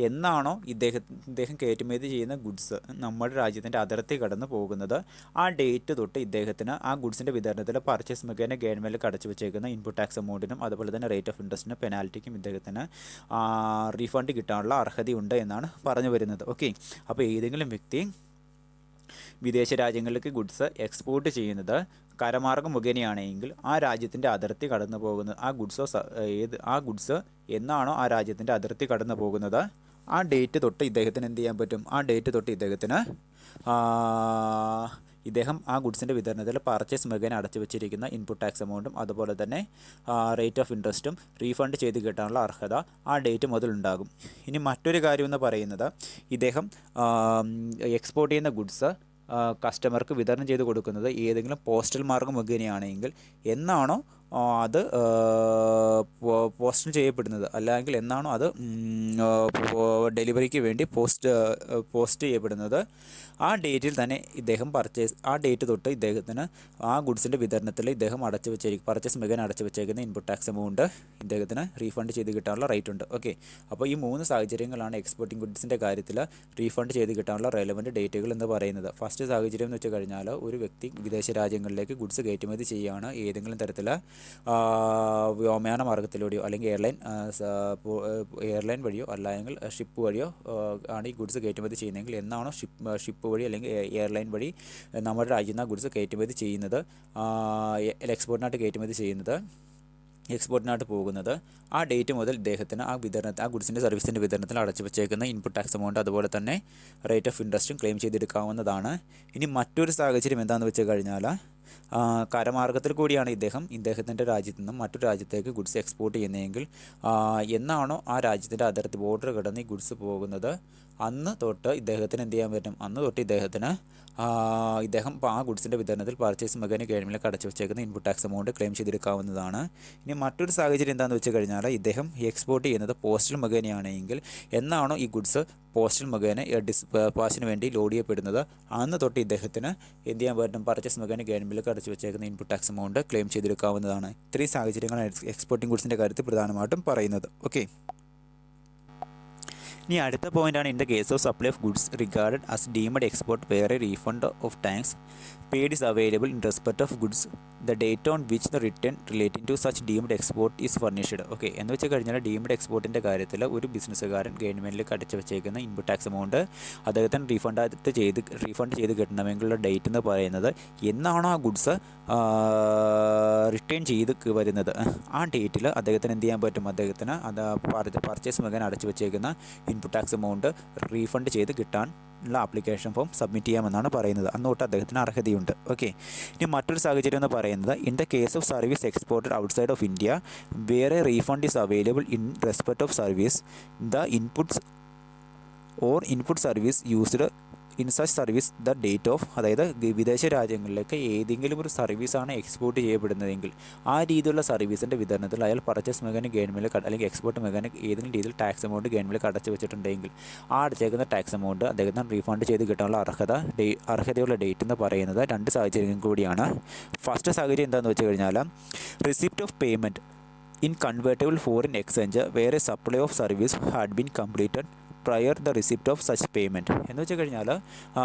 എന്നാണോ ഇദ്ദേഹം കയറ്റുമതി ചെയ്യുന്ന ഗുഡ്സ് നമ്മുടെ രാജ്യത്തിൻ്റെ അതിർത്തി കടന്നു പോകുന്നത് ആ ഡേറ്റ് തൊട്ട് ഇദ്ദേഹത്തിന് ആ ഗുഡ്സിൻ്റെ വിതരണത്തിൽ പർച്ചേസ് മുഖേന ഗവൺമെൻറ്റിൽ അടച്ചു വെച്ചേക്കുന്ന ഇൻപുട്ട് ടാക്സ് എമൗണ്ടിനും അതുപോലെ തന്നെ റേറ്റ് ഓഫ് ഇൻട്രസ്റ്റിനും പെനാൽറ്റിക്കും ഇദ്ദേഹത്തിന് റീഫണ്ട് കിട്ടാനുള്ള അർഹതയുണ്ട് എന്നാണ് പറഞ്ഞു വരുന്നത്. ഓക്കെ, അപ്പോൾ ഏതെങ്കിലും വ്യക്തി വിദേശ രാജ്യങ്ങളിലേക്ക് ഗുഡ്സ് എക്സ്പോർട്ട് ചെയ്യുന്നത് കരമാർഗം മുഖേനയാണെങ്കിൽ ആ രാജ്യത്തിൻ്റെ അതിർത്തി കടന്നു പോകുന്നത് ആ ഗുഡ്സ് എന്നാണോ ആ രാജ്യത്തിൻ്റെ അതിർത്തി കടന്നു പോകുന്നത് ആ ഡേറ്റ് തൊട്ട് ഇദ്ദേഹത്തിന് എന്ത് ചെയ്യാൻ പറ്റും? ആ ഡേറ്റ് തൊട്ട് ഇദ്ദേഹം ആ ഗുഡ്സിൻ്റെ വിതരണത്തിൽ പർച്ചേസ് മുഖേന അടച്ചു വെച്ചിരിക്കുന്ന ഇൻപുട്ട് ടാക്സ് എമൗണ്ടും അതുപോലെ തന്നെ റേറ്റ് ഓഫ് ഇൻട്രസ്റ്റും റീഫണ്ട് ചെയ്ത് കിട്ടാനുള്ള അർഹത ആ ഡേറ്റ് മുതൽ ഉണ്ടാകും. ഇനി മറ്റൊരു കാര്യം എന്ന് പറയുന്നത് ഇദ്ദേഹം എക്സ്പോർട്ട് ചെയ്യുന്ന ഗുഡ്സ് കസ്റ്റമർക്ക് വിതരണം ചെയ്ത് കൊടുക്കുന്നത് ഏതെങ്കിലും പോസ്റ്റൽ മാർഗം മുഖേനയാണെങ്കിൽ എന്നാണോ അത് പോസ്റ്റ് ചെയ്യപ്പെടുന്നത്, അല്ലെങ്കിൽ എന്നാണോ അത് ഡെലിവറിക്ക് വേണ്ടി പോസ്റ്റ് ചെയ്യപ്പെടുന്നത് ആ ഡേറ്റിൽ തന്നെ ആ ഡേറ്റ് തൊട്ട് ഇദ്ദേഹത്തിന് ആ ഗുഡ്സിൻ്റെ വിതരണത്തിൽ ഇദ്ദേഹം പർച്ചേസ് മുഖേന അടച്ചു വെച്ചേക്കുന്ന ഇൻപുട്ട് ടാക്സ് എമൗണ്ട് ഇദ്ദേഹത്തിന് റീഫണ്ട് ചെയ്ത് കിട്ടാനുള്ള റൈറ്റ് ഉണ്ട്. ഓക്കെ, അപ്പോൾ ഈ 3 സാഹചര്യങ്ങളാണ് എക്സ്പോർട്ടിംഗ് ഗുഡ്സിൻ്റെ കാര്യത്തിൽ റീഫണ്ട് ചെയ്ത് കിട്ടാനുള്ള റെലവൻറ്റ് ഡേറ്റുകൾ എന്ന് പറയുന്നത്. ഫസ്റ്റ് സാഹചര്യം എന്ന് വെച്ച് കഴിഞ്ഞാൽ ഒരു വ്യക്തി വിദേശ രാജ്യങ്ങളിലേക്ക് ഗുഡ്സ് കയറ്റുമതി ചെയ്യുകയാണ്, ഏതെങ്കിലും തരത്തിൽ വ്യോമയാന മാർഗത്തിലൂടെയോ അല്ലെങ്കിൽ എയർലൈൻ വഴിയോ അല്ലെങ്കിൽ ഷിപ്പ് വഴിയോ ആണ് ഈ ഗുഡ്സ് കയറ്റുമതി ചെയ്യുന്നതെങ്കിൽ, എന്നാണോ ഷിപ്പ് വഴി അല്ലെങ്കിൽ എയർലൈൻ വഴി നമ്മുടെ രാജ്യത്ത് നിന്ന് ഗുഡ്സ് കയറ്റുമതി ചെയ്യുന്നത്, എക്സ്പോർട്ടിനായിട്ട് പോകുന്നത് ആ ഡേറ്റ് മുതൽ ഇദ്ദേഹത്തിന് ആ ഗുഡ്സിൻ്റെ സർവീസിൻ്റെ വിതരണത്തിൽ അടച്ചു വെച്ചേക്കുന്ന ഇൻപുട്ട് ടാക്സ് എമൗണ്ട് അതുപോലെ തന്നെ റേറ്റ് ഓഫ് ഇൻട്രസ്റ്റും ക്ലെയിം ചെയ്തെടുക്കാവുന്നതാണ്. ഇനി മറ്റൊരു സാഹചര്യം എന്താണെന്ന് വെച്ച് കഴിഞ്ഞാൽ കരമാർഗത്തിൽ കൂടിയാണ് ഇദ്ദേഹത്തിൻ്റെ രാജ്യത്തു നിന്നും മറ്റൊരു രാജ്യത്തേക്ക് ഗുഡ്സ് എക്സ്പോർട്ട് ചെയ്യുന്നതെങ്കിൽ, എന്നാണോ ആ രാജ്യത്തിൻ്റെ അതിർത്തി ബോർഡർ കടന്ന് ഈ ഗുഡ്സ് പോകുന്നത് അന്ന് തൊട്ട് ഇദ്ദേഹത്തിന് എന്ത് ചെയ്യാൻ പറ്റും? അന്ന് തൊട്ട് ഇദ്ദേഹം ആ ഗുഡ്സിൻ്റെ വിതരണത്തിൽ പർച്ചേസ് മുഖേന ഗവൺമെൻറ്റിലേക്ക് അടച്ചു വെച്ചേക്കുന്ന ഇൻപുട്ട് ടാക്സ് എമൗണ്ട് ക്ലെയിം ചെയ്തെടുക്കാവുന്നതാണ്. ഇനി മറ്റൊരു സാഹചര്യം എന്താണെന്ന് വെച്ച് കഴിഞ്ഞാൽ ഇദ്ദേഹം എക്സ്പോർട്ട് ചെയ്യുന്നത് പോസ്റ്റൽ മുഖേനയാണെങ്കിൽ, എന്നാണോ ഈ ഗുഡ്സ് പോസ്റ്റൽ മുഖേന ഡിസ്പാച്ചിന് വേണ്ടി ലോഡ് ചെയ്യപ്പെടുന്നത് അന്ന് തൊട്ട് ഇദ്ദേഹത്തിന് എന്ത് ചെയ്യാൻ പറ്റും? പർച്ചേസ് മുഖേന ഗവൺമെൻറ്റിലേക്ക് അടച്ചു വെച്ചേക്കുന്ന ഇൻപുട്ട് ടാക്സ് എമൗണ്ട് ക്ലെയിം ചെയ്തെടുക്കാവുന്നതാണ്. ഇത്രയും സാഹചര്യങ്ങളാണ് എക്സ്പോർട്ടിംഗ് ഗുഡ്സിൻ്റെ കാര്യത്തിൽ പ്രധാനമായിട്ടും പറയുന്നത്. ഓക്കെ, ഇനി അടുത്ത പോയിൻ്റാണ് in the case of supply of goods regarded as deemed export where a refund of tax paid is available in respect of goods the date on which the return relating to such deemed export is furnished. Okay, എന്ന് വെച്ച് കഴിഞ്ഞാൽ ഡീംഡ് എക്സ്പോർട്ടിൻ്റെ കാര്യത്തിൽ ഒരു ബിസിനസ്സുകാരൻ ഗവൺമെൻറ്റിലേക്ക് അടച്ചു വെച്ചേക്കുന്ന ഇൻപുട്ട് ടാക്സ് എമൗണ്ട് അദ്ദേഹത്തിന് റീഫണ്ട് ചെയ്ത് കിട്ടണമെങ്കിലുള്ള ഡേറ്റ് എന്ന് പറയുന്നത് എന്നാണോ ആ ഗുഡ്സ് റിട്ടേൺ ചെയ്ത് വരുന്നത് ആ ഡേറ്റിൽ അദ്ദേഹത്തിന് എന്ത് ചെയ്യാൻ പറ്റും? അദ്ദേഹത്തിന് പർച്ചേസ് മുഖേന അടച്ചു വെച്ചേക്കുന്ന ഇൻപുട്ട് ടാക്സ് എമൗണ്ട് റീഫണ്ട് ചെയ്ത് കിട്ടാൻ ഉള്ള ആപ്ലിക്കേഷൻ ഫോം സബ്മിറ്റ് ചെയ്യാമെന്നാണ് പറയുന്നത്. അന്നോട്ട് അദ്ദേഹത്തിന് അർഹതയുണ്ട്. ഓക്കെ, ഇനി മറ്റൊരു സാഹചര്യം എന്ന് പറയുന്നത് in the case of service exported outside of India where refund is available in respect of service the input service used in such service the date of, അതായത് വിദേശ രാജ്യങ്ങളിലേക്ക് ഏതെങ്കിലും ഒരു സർവീസാണ് എക്സ്പോർട്ട് ചെയ്യപ്പെടുന്നതെങ്കിൽ ആ രീതിയിലുള്ള സർവീസിൻ്റെ വിതരണത്തിൽ അയാൾ പർച്ചേസ് മുഖേന ഗവൺമെൻറ്റിൽ അല്ലെങ്കിൽ എക്സ്പോർട്ട് മുഖേന ഏതെങ്കിലും രീതിയിൽ ടാക്സ് എമൗണ്ട് ഗവൺമെൻറ്റിൽ അടച്ചു വെച്ചിട്ടുണ്ടെങ്കിൽ ആ അടച്ചേക്കുന്ന ടാക്സ് എമൗണ്ട് അദ്ദേഹത്തിന് റീഫണ്ട് ചെയ്ത് കിട്ടാനുള്ള അർഹതയുള്ള ഡേറ്റ് എന്ന് പറയുന്നത് 2 സാഹചര്യം കൂടിയാണ്. ഫസ്റ്റ് സാഹചര്യം എന്താണെന്ന് വെച്ച് കഴിഞ്ഞാൽ receipt of payment in convertible foreign exchange where supply of service had been completed prior the receipt of such payment. എന്ന് വെച്ച് കഴിഞ്ഞാൽ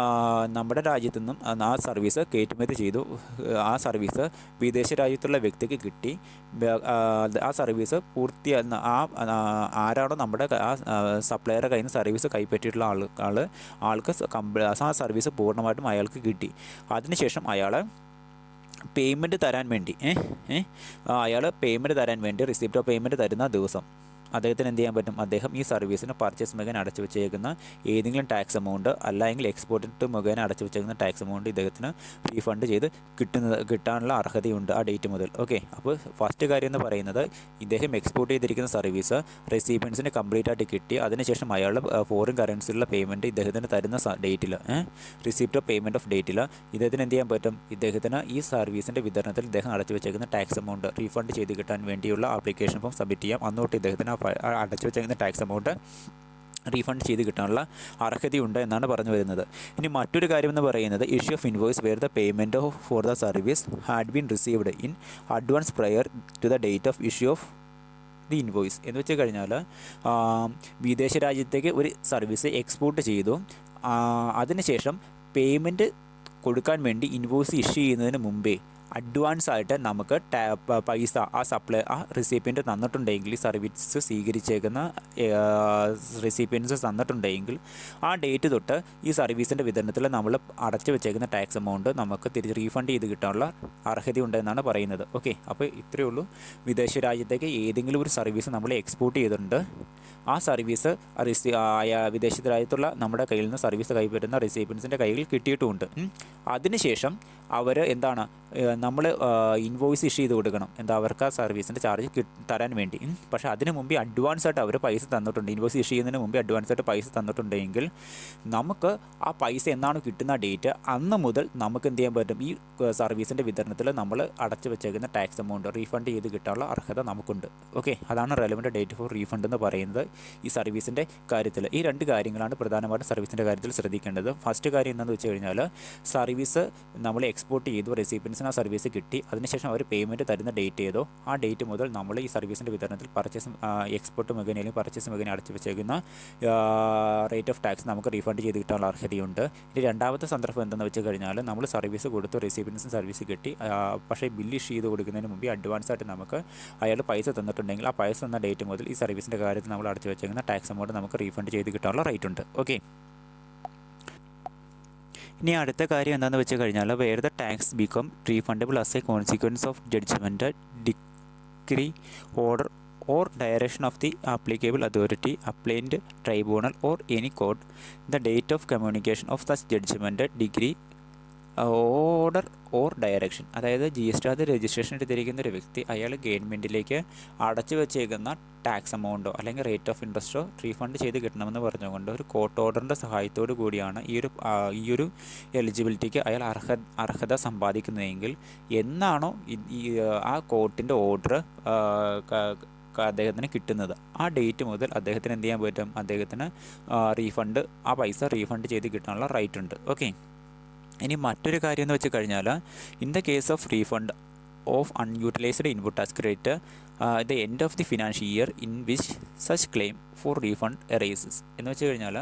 നമ്മുടെ രാജ്യത്തു നിന്നും ആ സർവീസ് കയറ്റുമതി ചെയ്തു, ആ സർവീസ് വിദേശ രാജ്യത്തുള്ള വ്യക്തിക്ക് കിട്ടി. ആ സർവീസ് ആരാണോ നമ്മുടെ സപ്ലയറുടെ കയ്യിൽ നിന്ന് സർവീസ് കൈപ്പറ്റിയിട്ടുള്ള ആൾക്ക് ആ സർവീസ് പൂർണ്ണമായിട്ടും അയാൾക്ക് കിട്ടി. അതിനുശേഷം അയാൾ പേയ്മെൻറ്റ് തരാൻ വേണ്ടി റിസിപ്റ്റ് ഓഫ് പേയ്മെൻറ്റ് തരുന്ന ദിവസം അദ്ദേഹത്തിന് എന്ത് ചെയ്യാൻ പറ്റും? അദ്ദേഹം ഈ സർവീസിന് പർച്ചേസ് മുഖേന അടച്ചു വെച്ചേക്കുന്ന ഏതെങ്കിലും ടാക്സ് എമൗണ്ട് അല്ലെങ്കിൽ എക്സ്പോർട്ട് മുഖേന അടച്ചു വെച്ചേക്കുന്ന ടാക്സ് എമൗണ്ട് ഇദ്ദേഹത്തിന് റീഫണ്ട് ചെയ്ത് കിട്ടാനുള്ള അർഹതയുണ്ട് ആ ഡേറ്റ് മുതൽ. ഓക്കെ, അപ്പോൾ ഫസ്റ്റ് കാര്യം എന്ന് പറയുന്നത് ഇദ്ദേഹം എക്സ്പോർട്ട് ചെയ്തിരിക്കുന്ന സർവീസ് റെസിപ്പിയൻസിന് കംപ്ലീറ്റ് ആയിട്ട് കിട്ടി. അതിനുശേഷം അയാളുടെ ഫോറിൻ കറൻസിയിലുള്ള പേയ്മെൻറ്റ് ഇദ്ദേഹത്തിന് തരുന്ന ഡേറ്റിൽ റിസിപ്റ്റ് ഓഫ് പേയ്മെൻറ്റ് ഓഫ് ഡേറ്റിൽ ഇദ്ദേഹത്തിന് എന്ത് ചെയ്യാൻ പറ്റും? ഇദ്ദേഹത്തിന് ഈ സർവീസിൻ്റെ വിതരണത്തിൽ ഇദ്ദേഹം അടച്ചു വെച്ചേക്കുന്ന ടാക്സ് എമൗണ്ട് റീഫണ്ട് ചെയ്ത് കിട്ടാൻ വേണ്ടിയുള്ള ആപ്ലിക്കേഷൻ ഫോം സബ്മിറ്റ് ചെയ്യാം. അന്നോട്ട് ഇദ്ദേഹത്തിന് അടച്ചു വെച്ചേക്കുന്ന ടാക്സ് എമൗണ്ട് റീഫണ്ട് ചെയ്ത് കിട്ടാനുള്ള അർഹതയുണ്ട് എന്നാണ് പറഞ്ഞു വരുന്നത്. ഇനി മറ്റൊരു കാര്യം എന്ന് പറയുന്നത് issue of invoice where the payment for the service had been received in advance prior to the date of issue of the invoice. എന്ന് വെച്ച് കഴിഞ്ഞാൽ വിദേശ രാജ്യത്തേക്ക് ഒരു സർവീസ് എക്സ്പോർട്ട് ചെയ്തു, അതിനുശേഷം പേയ്മെൻറ്റ് കൊടുക്കാൻ വേണ്ടി ഇൻവോയ്സ് ഇഷ്യൂ ചെയ്യുന്നതിന് മുമ്പേ അഡ്വാൻസ് ആയിട്ട് നമുക്ക് പൈസ ആ റെസിപ്പിയൻറ്റ് തന്നിട്ടുണ്ടെങ്കിൽ, സർവീസ് സ്വീകരിച്ചേക്കുന്ന റെസിപ്പിയൻസ് തന്നിട്ടുണ്ടെങ്കിൽ ആ ഡേറ്റ് തൊട്ട് ഈ സർവീസിൻ്റെ വിതരണത്തിൽ നമ്മൾ അടച്ചു വെച്ചേക്കുന്ന ടാക്സ് എമൗണ്ട് നമുക്ക് തിരിച്ച് റീഫണ്ട് ചെയ്ത് കിട്ടാനുള്ള അർഹതയുണ്ടെന്നാണ് പറയുന്നത്. ഓക്കെ, അപ്പോൾ ഇത്രയേ ഉള്ളൂ. വിദേശ രാജ്യത്തേക്ക് ഏതെങ്കിലും ഒരു സർവീസ് നമ്മൾ എക്സ്പോർട്ട് ചെയ്തിട്ടുണ്ട്, ആ സർവീസ് വിദേശ രാജ്യത്തുള്ള നമ്മുടെ കയ്യിൽ നിന്ന് സർവീസ് കൈപ്പറ്റുന്ന റെസിപ്പിയൻസിൻ്റെ കയ്യിൽ കിട്ടിയിട്ടുമുണ്ട്. അതിനുശേഷം അവർ എന്താണ് നമ്മൾ ഇൻവോയ്സ് ഇഷ്യൂ ചെയ്ത് കൊടുക്കണം, അവർക്ക് ആ സർവീസിൻ്റെ ചാർജ് തരാൻ വേണ്ടി. പക്ഷേ അതിന് മുമ്പ് അഡ്വാൻസ് ആയിട്ട് അവർ പൈസ തന്നിട്ടുണ്ട്, ഇൻവോയ്സ് ഇഷ്യൂ ചെയ്യുന്നതിന് മുമ്പ് അഡ്വാൻസ് ആയിട്ട് പൈസ തന്നിട്ടുണ്ടെങ്കിൽ നമുക്ക് ആ പൈസ എന്നാണ് കിട്ടുന്ന ഡേറ്റ് അന്ന് മുതൽ നമുക്ക് എന്ത് ചെയ്യാൻ പറ്റും? ഈ സർവീസിൻ്റെ വിതരണത്തിൽ നമ്മൾ അടച്ചു വെച്ചേക്കുന്ന ടാക്സ് എമൗണ്ട് റീഫണ്ട് ചെയ്ത് കിട്ടാനുള്ള അർഹത നമുക്കുണ്ട്. ഓക്കെ, അതാണ് റെലവൻറ്റ് ഡേറ്റ് ഫോർ റീഫണ്ട് എന്ന് പറയുന്നത് ഈ സർവീസിൻ്റെ കാര്യത്തിൽ. ഈ രണ്ട് കാര്യങ്ങളാണ് പ്രധാനമായിട്ടും സർവീസിൻ്റെ കാര്യത്തിൽ ശ്രദ്ധിക്കേണ്ടത്. ഫസ്റ്റ് കാര്യം എന്താണെന്ന് വെച്ച് കഴിഞ്ഞാൽ സർവീസ് നമ്മൾ എക്സ്പോർട്ട് ചെയ്തു, റെസിപ്പിയൻസിന് ആ സർവീസ് കിട്ടി, അതിനുശേഷം അവർ പേയ്മെൻറ്റ് തരുന്ന ഡേറ്റ് ഏതോ ആ ഡേറ്റ് മുതൽ നമ്മൾ ഈ സർവീസിൻ്റെ വിതരണത്തിൽ എക്സ്പോർട്ട് മുഖേന അല്ലെങ്കിൽ പർച്ചേസ് മുഖേന അടച്ചു വെച്ചേക്കുന്ന റേറ്റ് ഓഫ് ടാക്സ് നമുക്ക് റീഫണ്ട് ചെയ്ത് കിട്ടാനുള്ള അർഹതയുണ്ട്. ഇനി രണ്ടാമത്തെ സന്ദർഭം എന്താണെന്ന് വെച്ച് കഴിഞ്ഞാൽ നമ്മൾ സർവീസ് കൊടുത്തു, റെസിപ്പിയൻസിന് സർവീസ് കിട്ടി, പക്ഷേ ബില്ല് ഇഷ്യൂ ചെയ്ത് കൊടുക്കുന്നതിന് മുമ്പ് അഡ്വാൻസ് ആയിട്ട് നമുക്ക് അയാൾ പൈസ തന്നിട്ടുണ്ടെങ്കിൽ ആ പൈസ തന്ന ഡേറ്റ് മുതൽ ഈ സർവീസിൻ്റെ കാര്യത്തിൽ നമ്മൾ അടച്ചു വെച്ചേക്കുന്ന ടാക്സ് എമൗണ്ട് നമുക്ക് റീഫണ്ട് ചെയ്ത് കിട്ടാനുള്ള റൈറ്റ് ഉണ്ട്. ഓക്കെ, ഇനി അടുത്ത കാര്യം എന്താണെന്ന് വെച്ച് കഴിഞ്ഞാൽ where the tax become refundable as a consequence of judgment, decree, order or direction of the applicable authority, applied tribunal or any court, the date of communication of such judgment, degree, order or direction. അതായത് GST രജിസ്ട്രേഷൻ എടുത്തിരിക്കുന്ന ഒരു വ്യക്തി അയാൾ ഗവൺമെൻറ്റിലേക്ക് അടച്ചു വെച്ചേക്കുന്ന ടാക്സ് എമൗണ്ടോ അല്ലെങ്കിൽ റേറ്റ് ഓഫ് ഇൻട്രസ്റ്റോ റീഫണ്ട് ചെയ്ത് കിട്ടണമെന്ന് പറഞ്ഞുകൊണ്ട് ഒരു കോർട്ട് ഓർഡറിൻ്റെ സഹായത്തോടു കൂടിയാണ് ഈ ഒരു എലിജിബിലിറ്റിക്ക് അയാൾ അർഹത സമ്പാദിക്കുന്നതെങ്കിൽ എന്നാണോ ആ കോർട്ടിൻ്റെ ഓർഡർ അദ്ദേഹത്തിന് കിട്ടുന്നത് ആ ഡേറ്റ് മുതൽ അദ്ദേഹത്തിന് എന്ത് ചെയ്യാൻ പറ്റും? അദ്ദേഹത്തിന് ആ പൈസ റീഫണ്ട് ചെയ്ത് കിട്ടാനുള്ള റൈറ്റ് ഉണ്ട്. ഓക്കെ, ഇനി മറ്റൊരു കാര്യം എന്ന് വെച്ച് കഴിഞ്ഞാൽ in the case of refund of unutilised input tax credit the end of the financial year in which such claim four refund arises. എന്ന് വെച്ച് കഴിഞ്ഞാൽ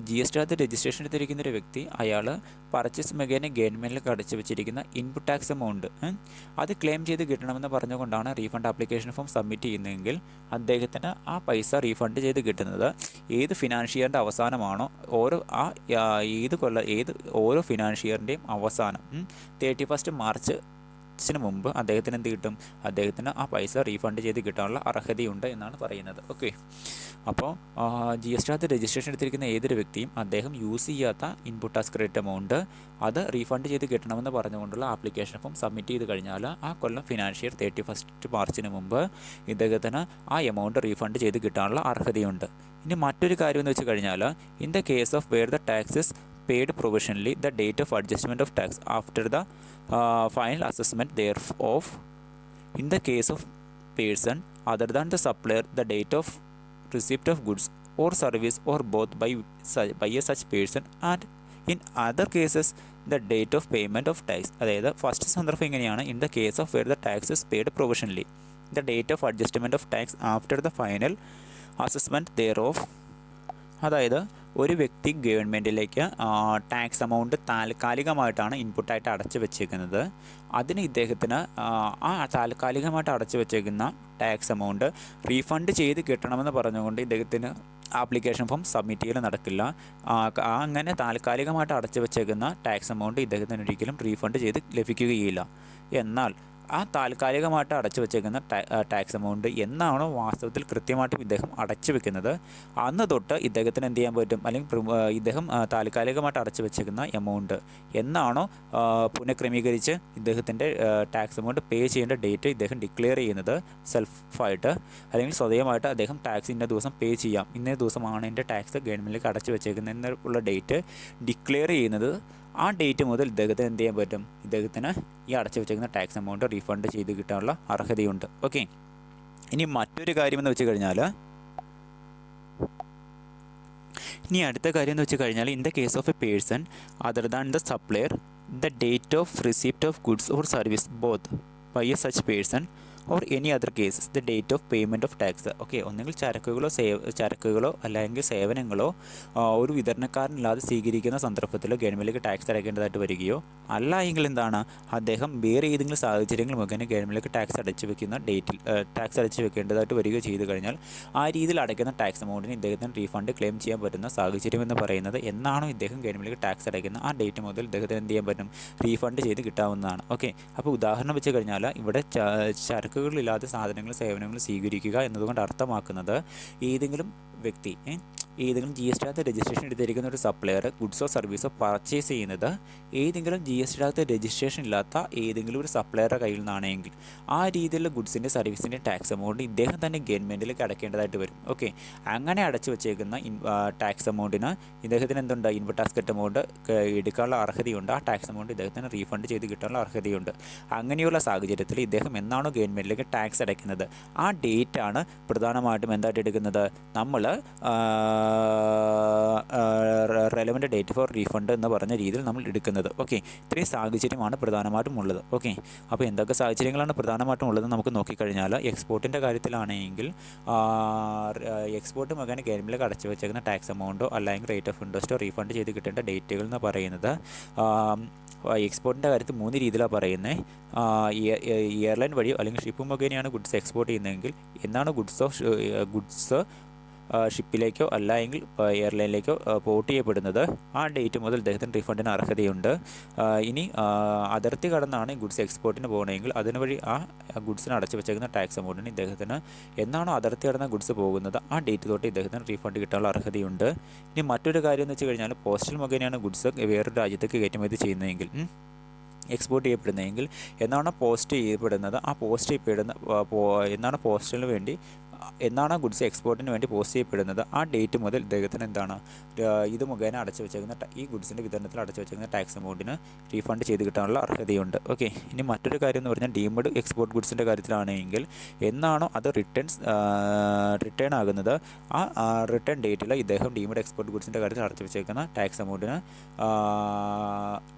GST രജിസ്ട്രേഷൻ എടുത്തിരിക്കുന്ന ഒരു വ്യക്തി അയാൾ പർച്ചേസ് മുഖേന ഗവൺമെൻറ്റിലേക്ക് അടച്ചു വെച്ചിരിക്കുന്ന ഇൻപുട്ട് ടാക്സ് എമൗണ്ട് അത് ക്ലെയിം ചെയ്ത് കിട്ടണമെന്ന് പറഞ്ഞുകൊണ്ടാണ് റീഫണ്ട് ആപ്ലിക്കേഷൻ ഫോം സബ്മിറ്റ് ചെയ്യുന്നതെങ്കിൽ അദ്ദേഹത്തിന് ആ പൈസ റീഫണ്ട് ചെയ്ത് കിട്ടുന്നത് ഏത് ഫിനാൻഷ്യൽ ഇയറിൻ്റെ അവസാനമാണോ ഓരോ ഫിനാൻഷ്യൽ ഇയറിൻ്റെയും അവസാനം 31 മാർച്ച് മുമ്പ് അദ്ദേഹത്തിന് എന്ത് കിട്ടും? അദ്ദേഹത്തിന് ആ പൈസ റീഫണ്ട് ചെയ്ത് കിട്ടാനുള്ള അർഹതയുണ്ട് എന്നാണ് പറയുന്നത്. ഓക്കെ, അപ്പോൾ GST രജിസ്ട്രേഷൻ എടുത്തിരിക്കുന്ന ഏതൊരു വ്യക്തിയും അദ്ദേഹം യൂസ് ചെയ്യാത്ത ഇൻപുട്ട് ടാക്സ് ക്രെഡിറ്റ് എമൗണ്ട് അത് റീഫണ്ട് ചെയ്ത് കിട്ടണമെന്ന് പറഞ്ഞുകൊണ്ടുള്ള ആപ്ലിക്കേഷൻ ഫോം സബ്മിറ്റ് ചെയ്ത് കഴിഞ്ഞാൽ ആ കൊല്ലം ഫിനാൻഷ്യൽ ഇയർ 31 മാർച്ചിന് മുമ്പ് ഇദ്ദേഹത്തിന് ആ എമൗണ്ട് റീഫണ്ട് ചെയ്ത് കിട്ടാനുള്ള അർഹതയുണ്ട്. ഇനി മറ്റൊരു കാര്യം എന്ന് വെച്ച് കഴിഞ്ഞാൽ in the case of where the taxes paid provisionally, the date of adjustment of tax after the final assessment thereof. In the case of person other than the supplier, the date of receipt of goods or service or both by a such person, and in other cases the date of payment of tax. അതായത് ഫസ്റ്റ് സന്ദർഭം എങ്ങനെയാണ്? in the case of where the tax is paid provisionally, the date of adjustment of tax after the final assessment thereof, അതായത് ഒരു വ്യക്തി ഗവൺമെൻറ്റിലേക്ക് ടാക്സ് എമൗണ്ട് താൽക്കാലികമായിട്ടാണ് ഇൻപുട്ടായിട്ട് അടച്ചു വെച്ചേക്കുന്നത്. അതിന് ഇദ്ദേഹത്തിന് ആ താൽക്കാലികമായിട്ട് അടച്ചു വെച്ചേക്കുന്ന ടാക്സ് എമൗണ്ട് റീഫണ്ട് ചെയ്ത് കിട്ടണമെന്ന് പറഞ്ഞുകൊണ്ട് ഇദ്ദേഹത്തിന് ആപ്ലിക്കേഷൻ ഫോം സബ്മിറ്റ് ചെയ്യൽ നടക്കില്ല. അങ്ങനെ താൽക്കാലികമായിട്ട് അടച്ചു വെച്ചേക്കുന്ന ടാക്സ് എമൗണ്ട് ഇദ്ദേഹത്തിന് ഒരിക്കലും റീഫണ്ട് ചെയ്ത് ലഭിക്കുകയില്ല. എന്നാൽ ആ താൽക്കാലികമായിട്ട് അടച്ചു വെച്ചേക്കുന്ന ടാക്സ് എമൗണ്ട് എന്നാണോ വാസ്തവത്തിൽ കൃത്യമായിട്ടും ഇദ്ദേഹം അടച്ചു വെക്കുന്നത്, അന്ന് തൊട്ട് ഇദ്ദേഹത്തിന് എന്ത് ചെയ്യാൻ പറ്റും, അല്ലെങ്കിൽ ഇദ്ദേഹം താൽക്കാലികമായിട്ട് അടച്ചു വെച്ചേക്കുന്ന എമൗണ്ട് എന്നാണോ പുനഃക്രമീകരിച്ച് ഇദ്ദേഹത്തിൻ്റെ ടാക്സ് എമൗണ്ട് പേ ചെയ്യേണ്ട ഡേറ്റ് ഇദ്ദേഹം ഡിക്ലെയർ ചെയ്യുന്നത് സെൽഫായിട്ട്, അല്ലെങ്കിൽ സ്വതമായിട്ട് അദ്ദേഹം ടാക്സ് ഇന്ന ദിവസം പേ ചെയ്യാം, ഇന്നേ ദിവസമാണ് എൻ്റെ ടാക്സ് ഗവൺമെൻറ്റിലേക്ക് അടച്ചു വെച്ചേക്കുന്നത് എന്നുള്ള ഡേറ്റ് ഡിക്ലെയർ ചെയ്യുന്നത്, ആ ഡേറ്റ് മുതൽ ഇദ്ദേഹത്തിന് എന്ത് ചെയ്യാൻ പറ്റും, ഇദ്ദേഹത്തിന് ഈ അടച്ചു വെച്ചേക്കുന്ന ടാക്സ് എമൗണ്ട് റീഫണ്ട് ചെയ്ത് കിട്ടാനുള്ള അർഹതയുണ്ട്. ഓക്കെ, ഇനി മറ്റൊരു കാര്യമെന്ന് വെച്ച് കഴിഞ്ഞാൽ, അടുത്ത കാര്യം എന്ന് വെച്ച് കഴിഞ്ഞാൽ, in the case of a person other than the supplier, the date of receipt of goods or service both by a such person or any other cases the date of payment of tax. Okay, ഒന്നുകിൽ ചരക്കുകളോ അല്ലെങ്കിൽ സേവനങ്ങളോ ഒരു വിതരണക്കാരനില്ലാതെ സ്വീകരിക്കുന്ന സന്ദർഭത്തിൽ ഗവൺമെൻറ്റിലേക്ക് ടാക്സ് അടയ്ക്കേണ്ടതായിട്ട് വരികയോ, അല്ല എങ്കിൽ എന്താണ്, അദ്ദേഹം വേറെ ഏതെങ്കിലും സാഹചര്യങ്ങൾ മുഖേന ഗവൺമെൻറ്റിലേക്ക് ടാക്സ് അടച്ചു വെക്കുന്ന ഡേറ്റിൽ ടാക്സ് അടച്ചു വെക്കേണ്ടതായിട്ട് വരികയോ ചെയ്തു കഴിഞ്ഞാൽ, ആ രീതിയിൽ അടയ്ക്കുന്ന ടാക്സ് എമൗണ്ടിന് ഇദ്ദേഹത്തിന് റീഫണ്ട് ക്ലെയിം ചെയ്യാൻ പറ്റുന്ന സാഹചര്യം എന്ന് പറയുന്നത്, എന്നാണോ ഇദ്ദേഹം ഗവൺമെൻറ്റിലേക്ക് ടാക്സ് അടയ്ക്കുന്ന ആ ഡേറ്റ് മുതൽ ഇദ്ദേഹത്തിന് എന്ത് ചെയ്യാൻ പറ്റും, റീഫണ്ട് ചെയ്ത് കിട്ടാവുന്നതാണ്. ഓക്കെ, അപ്പോൾ ഉദാഹരണം വെച്ച് കഴിഞ്ഞാൽ ഇവിടെ ചരക്കുകളില്ലാത്ത സാധനങ്ങൾ സേവനങ്ങൾ സ്വീകരിക്കുക എന്നതുകൊണ്ട് അർത്ഥമാക്കുന്നത്, ഏതെങ്കിലും വ്യക്തി ഏതെങ്കിലും GST രജിസ്ട്രേഷൻ എടുത്തിരിക്കുന്ന ഒരു സപ്ലയർ ഗുഡ്സോ സർവീസോ പർച്ചേസ് ചെയ്യുന്നത് ഏതെങ്കിലും GST രജിസ്ട്രേഷൻ ഇല്ലാത്ത ഏതെങ്കിലും ഒരു സപ്ലയറുടെ കയ്യിൽ നിന്നാണെങ്കിൽ, ആ രീതിയിലുള്ള ഗുഡ്സിൻ്റെ സർവീസിൻ്റെ ടാക്സ് എമൗണ്ട് ഇദ്ദേഹം തന്നെ ഗവൺമെൻറ്റിലേക്ക് അടയ്ക്കേണ്ടതായിട്ട് വരും. ഓക്കെ, അങ്ങനെ അടച്ചു വെച്ചേക്കുന്ന ടാക്സ് എമൗണ്ടിന് ഇദ്ദേഹത്തിന് എന്തുണ്ട്, ഇൻപുട്ട് ടാക്സ് എമൗണ്ട് എടുക്കാനുള്ള അർഹതയുണ്ട്. ആ ടാക്സ് എമൗണ്ട് ഇദ്ദേഹത്തിന് റീഫണ്ട് ചെയ്ത് കിട്ടാനുള്ള അർഹതയുണ്ട്. അങ്ങനെയുള്ള സാഹചര്യത്തിൽ ഇദ്ദേഹം എന്നാണോ ഗവൺമെൻറ്റിലേക്ക് ടാക്സ് അടയ്ക്കുന്നത്, ആ ഡേറ്റാണ് പ്രധാനമായിട്ടും എന്തായിട്ട് എടുക്കുന്നത്, നമ്മൾ റെലവൻറ്റ് ഡേറ്റ് ഫോർ റീഫണ്ട് എന്ന് പറഞ്ഞ രീതിയിൽ നമ്മൾ എടുക്കുന്നത്. ഓക്കെ, ഇത്രയും സാഹചര്യമാണ് പ്രധാനമായിട്ടും ഉള്ളത്. ഓക്കെ, അപ്പോൾ എന്തൊക്കെ സാഹചര്യങ്ങളാണ് പ്രധാനമായിട്ടും ഉള്ളത് നമുക്ക് നോക്കിക്കഴിഞ്ഞാൽ, എക്സ്പോർട്ടിൻ്റെ കാര്യത്തിലാണെങ്കിൽ എക്സ്പോർട്ട് മുഖേന ഗവൺമെൻറ്റിലേക്ക് അടച്ചു വെച്ചേക്കുന്ന ടാക്സ് എമൗണ്ടോ അല്ലെങ്കിൽ റേറ്റ് ഓഫ് ഇൻട്രസ്റ്റോ റീഫണ്ട് ചെയ്ത് കിട്ടേണ്ട ഡേറ്റുകൾ എന്ന് പറയുന്നത്, എക്സ്പോർട്ടിൻ്റെ കാര്യത്തിൽ 3 രീതിയിലാണ് പറയുന്നത്. എയർലൈൻ വഴിയോ അല്ലെങ്കിൽ ഷിപ്പ് മുഖേനയാണ് ഗുഡ്സ് എക്സ്പോർട്ട് ചെയ്യുന്നതെങ്കിൽ എന്നാണ് ഗുഡ്സ് ഷിപ്പിലേക്കോ അല്ല എങ്കിൽ എയർലൈനിലേക്കോ പോർട്ട് ചെയ്യപ്പെടുന്നത്, ആ ഡേറ്റ് മുതൽ ഇദ്ദേഹത്തിന് റീഫണ്ടിന് അർഹതയുണ്ട്. ഇനി അതിർത്തി കടന്നാണ് ഗുഡ്സ് എക്സ്പോർട്ടിന് പോകണമെങ്കിൽ അതിനുവഴി ആ ഗുഡ്സിന് അടച്ചു വെച്ചേക്കുന്ന ടാക്സ് എമൗണ്ടിന് ഇദ്ദേഹത്തിന് എന്നാണോ അതിർത്തി കടന്ന ഗുഡ്സ് പോകുന്നത് ആ ഡേറ്റ് തൊട്ട് ഇദ്ദേഹത്തിന് റീഫണ്ട് കിട്ടാനുള്ള അർഹതയുണ്ട്. ഇനി മറ്റൊരു കാര്യം എന്ന് വെച്ച് കഴിഞ്ഞാൽ, പോസ്റ്റൽ മുഖേനയാണ് ഗുഡ്സ് വേറൊരു രാജ്യത്തേക്ക് കയറ്റുമതി ചെയ്യുന്നതെങ്കിൽ, എക്സ്പോർട്ട് ചെയ്യപ്പെടുന്നതെങ്കിൽ എന്നാണ് പോസ്റ്റ് ചെയ്യപ്പെടുന്നത്, ആ പോസ്റ്റ് ചെയ്യപ്പെടുന്ന എന്നാണ് പോസ്റ്റലിന് വേണ്ടി എന്നാണ് ഗുഡ്സ് എക്സ്പോർട്ടിന് വേണ്ടി പോസ്റ്റ് ചെയ്യപ്പെടുന്നത്, ആ ഡേറ്റ് മുതൽ ഇദ്ദേഹത്തിന് എന്താണ് ഇത് മുഖേന അടച്ചു വെച്ചേക്കുന്ന ഈ ഗുഡ്സിൻ്റെ വിതരണത്തിൽ അടച്ചു വെച്ചേക്കുന്ന ടാക്സ് എമൗണ്ടിന് റീഫണ്ട് ചെയ്ത് കിട്ടാനുള്ള അർഹതയുണ്ട്. ഓക്കെ, ഇനി മറ്റൊരു കാര്യം എന്ന് പറഞ്ഞാൽ, ഡീംഡ് എക്സ്പോർട്ട് ഗുഡ്സിൻ്റെ കാര്യത്തിലാണെങ്കിൽ എന്നാണോ അത് റിട്ടേൺ ആകുന്നത്, ആ റിട്ടേൺ ഡേറ്റിൽ ഇദ്ദേഹം ഡീംഡ് എക്സ്പോർട്ട് ഗുഡ്സിൻ്റെ കാര്യത്തിൽ അടച്ചു വെച്ചേക്കുന്ന ടാക്സ് എമൗണ്ടിന്